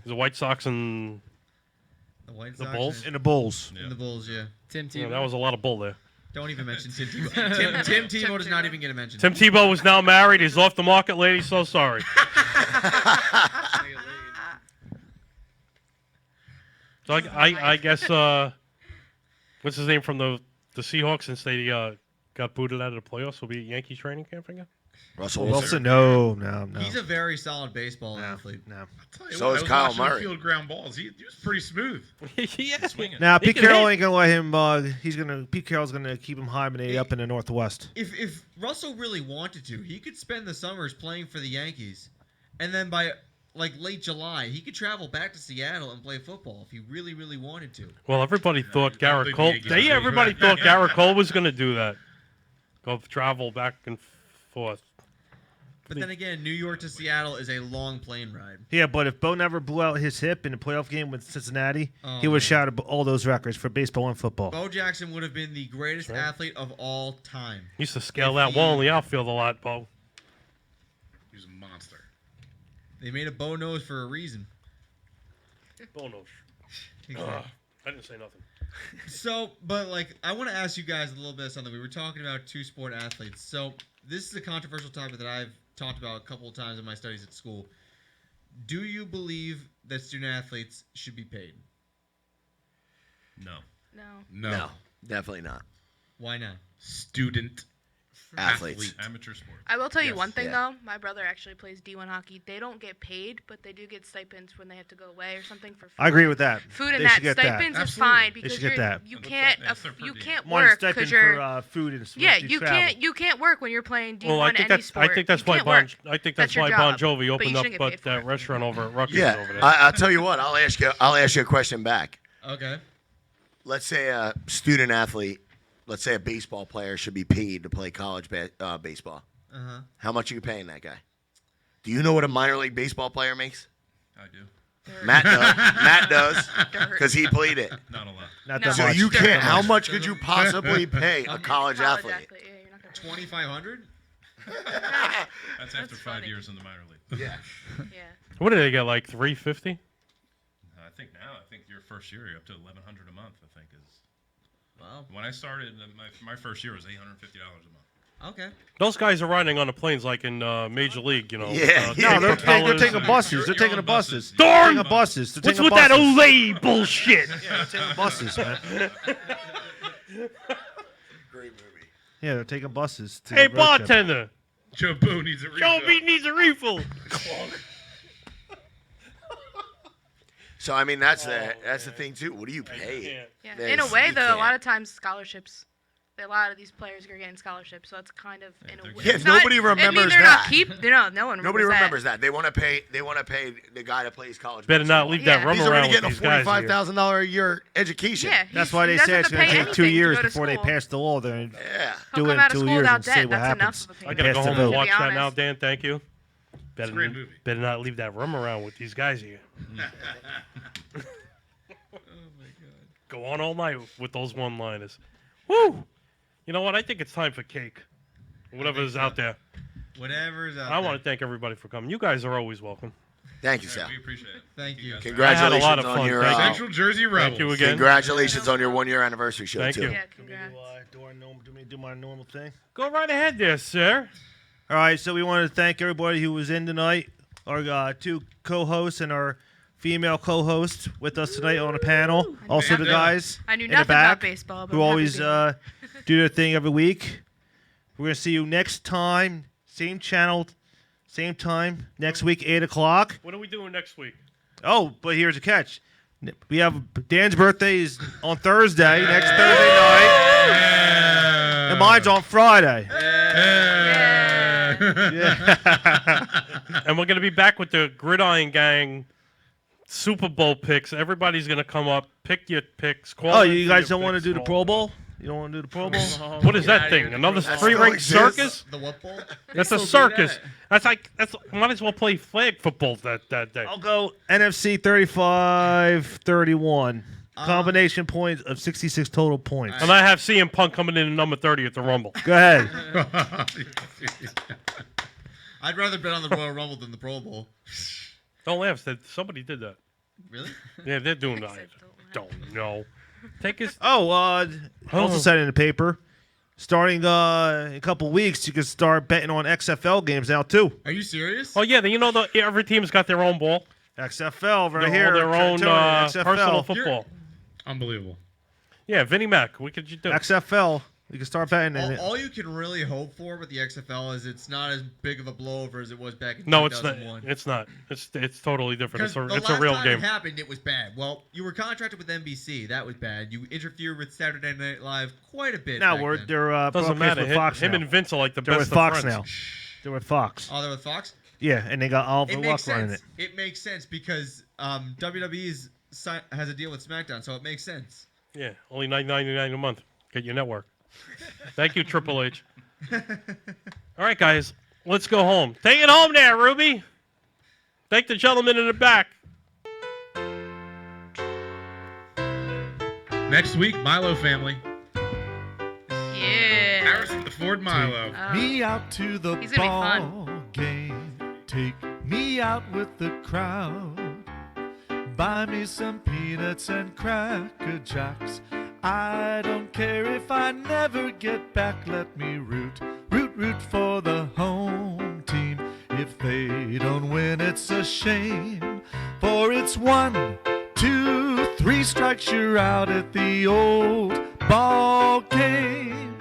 The White Sox and The White The Sox Bulls? In the Bulls. and the Bulls, yeah. Tim yeah, Tebow. that was a lot of bull there. Don't even mention Tim Tebow. Tim Tebow does not even get a mention. Tim Tebow is now married. He's off the market, ladies. So sorry. So I guess what's his name from the Seahawks, since they got booted out of the playoffs, will be at Yankee training camp again. Russell Wilson, Wilson. no. He's a very solid baseball athlete. No. Tell you So what, is I was Kyle watching Murray. Field ground balls. He was pretty smooth. Yeah. Swinging. Now He Pete can Carroll hit. ain't gonna let him. Pete Carroll's gonna keep him hibernated up in the Northwest. If Russell really wanted to, he could spend the summers playing for the Yankees, and then by like late July, he could travel back to Seattle and play football if he really, really wanted to. Well, everybody thought I Garrett think Cole. the Yankees are Everybody doing thought that. Garrett Cole was going to do that. Go travel back and forth. But then again, New York to Seattle is a long plane ride. Yeah, but if Bo never blew out his hip in the playoff game with Cincinnati, Oh, he would man. have shouted all those records for baseball and football. Bo Jackson would have been the greatest athlete of all time. He used to scale If that he- wall in the outfield a lot, Bo. He was a monster. They made a Bo nose for a reason. Bo knows. Exactly. I didn't say nothing. So, but like, I want to ask you guys a little bit of something. We were talking about two-sport athletes. So, this is a controversial topic that I've talked about a couple of times in my studies at school. Do you believe that student athletes should be paid? No. No. No. No, definitely not. Why not? Student athletes. Amateur sport. I will tell you Yes. one thing Yeah. though. My brother actually plays D1 hockey. They don't get paid, but they do get stipends when they have to go away or something for food. I agree with that. Food and They that should get that. stipends is Absolutely. fine They because should get that. you What's can't that? That's their per you diem. can't One work stipend because you're for food and yeah do you travel. you can't work when you're playing D1 Well, I think any that's sport. I think that's You why can't Bon work. I think That's that's your why Bon job, Jovi but opened you up shouldn't get paid for that it. restaurant over at Rutgers Yeah, over there. I'll tell you what. I'll ask you a question back. Okay. Let's say a student athlete, let's say a baseball player should be paid to play college baseball. Uh-huh. How much are you paying that guy? Do you know what a minor league baseball player makes? I do. Matt does. Matt does Dirt. because he played it. Not a lot. Not No. that So much. you can't. Not How much. much could you possibly pay a college athlete? Yeah, you're not gonna 2,500. That's after 5 funny. years in the minor league. Yeah. yeah. What did they get, like 350? I think your first year you're up to 1,100 a month. I think is. Wow. When I started, my first year was $850 a month. Okay. Those guys are riding on the planes like in Major League, you know. Yeah, No, they're propellers taking and- buses. You're They're taking the on buses. buses. They're Darn! taking buses. They're What's taking with that buses. Olay bullshit? Yeah, they're taking buses, man. Great movie. Yeah, they're taking buses. To Hey, the road trip. bartender, Joe Boo needs a Joe refill. B needs a refill. So I mean, that's the thing too. What do you pay? Yeah. There's- In a way, you though, a can't. lot of times scholarships. A lot of these players are getting scholarships, so it's kind of in a way. Yeah, it's not- nobody I mean, remembers they're that. Not keep. No, no one. Nobody remembers that. that. They want to pay. They want to pay the guy that plays college. Better not basketball. leave that Yeah. rum He's around already with getting a these guys here. $45,000 a year education. Yeah, That's he why they doesn't say it's have to going to pay take 2 anything to years go to before they school. pass the law. They're Yeah. He'll do come it out of in 2 school years without and see debt. what That's enough happens. of a I payment. gotta Pass go the home and vote. watch To be that now, honest. Dan. Thank you. Better, a great movie. better not leave that rum around with these guys here. Go on all night with those one-liners. Woo! You know what? I think it's time for cake. Whatever's out there. Whatever's out I there. want to thank everybody for coming. You guys are always welcome. Thank you, Yeah, Sal. we appreciate it. Thank you. guys. Congratulations I had a lot of on fun. your Thank you. Central Jersey Rebels. Thank you again. congratulations on your 1-year anniversary show Thank too. you. Yeah, Do me congrats. do my normal thing? Go right ahead there, sir. All right, so we want to thank everybody who was in tonight. Our 2 co-hosts and our female co-host with us tonight on the panel. Also the guys I knew in the nothing back about baseball, but who I'm happy always to be here. do their thing every week. We're going to see you next time, same channel, same time, next week, 8 o'clock. What are we doing next week? Oh, but here's a catch. We have Dan's birthday is on Thursday, next Thursday night. And mine's on Friday. And we're going to be back with the Gridiron Gang Super Bowl picks. Everybody's going to come up, pick your picks. Oh, you guys don't want to do the Pro Bowl? You don't want to do the Pro Bowl? What is that thing? Another three-ring circus? The what bowl? That's a still do circus. That's might as well play flag football that day. I'll go NFC 35-31. Combination points of 66 total points. And I have CM Punk coming in at number 30 at the Rumble. Go ahead. I'd rather bet on the Royal Rumble than the Pro Bowl. Don't laugh. Somebody did that. Really? Yeah, they're doing that. Don't know. Take his. Also said in the paper, starting in a couple weeks, you can start betting on XFL games now, too. Are you serious? Oh, yeah. You know, every team's got their own ball. XFL right They're all here. their own XFL. personal football. Unbelievable. Yeah, Vinnie Mac. What could you do? XFL. You can start betting in it. All you can really hope for with the XFL is it's not as big of a blowover as it was back in No, it's not. 2001. It's not. It's totally different. Because It's the a real last game. time it happened, it was bad. Well, you were contracted with NBC. That was bad. You interfered with Saturday Night Live quite a bit. Now back then. they're Doesn't broadcast matter. with Him, Fox him now. and Vince are like the They're best with Fox of friends. now. They're with Fox. Oh, they're with Fox? Yeah, and they got Oliver It Luck makes running sense. it. It makes sense because WWE's has a deal with SmackDown, so it makes sense. Yeah, only $9.99 a month. Get your network. Thank you, Triple H. All right, guys, let's go home. Take it home there, Ruby. Thank the gentleman in the back. Next week, Milo family. Yeah. Harrison the Ford Milo. Me out to the He's gonna be ball game. Take me out with the crowd. Buy me some peanuts and Cracker Jacks. I don't care if I never get back. Let me root for the home team. If they don't win, it's a shame. For it's 1, 2, 3 strikes, you're out at the old ball game.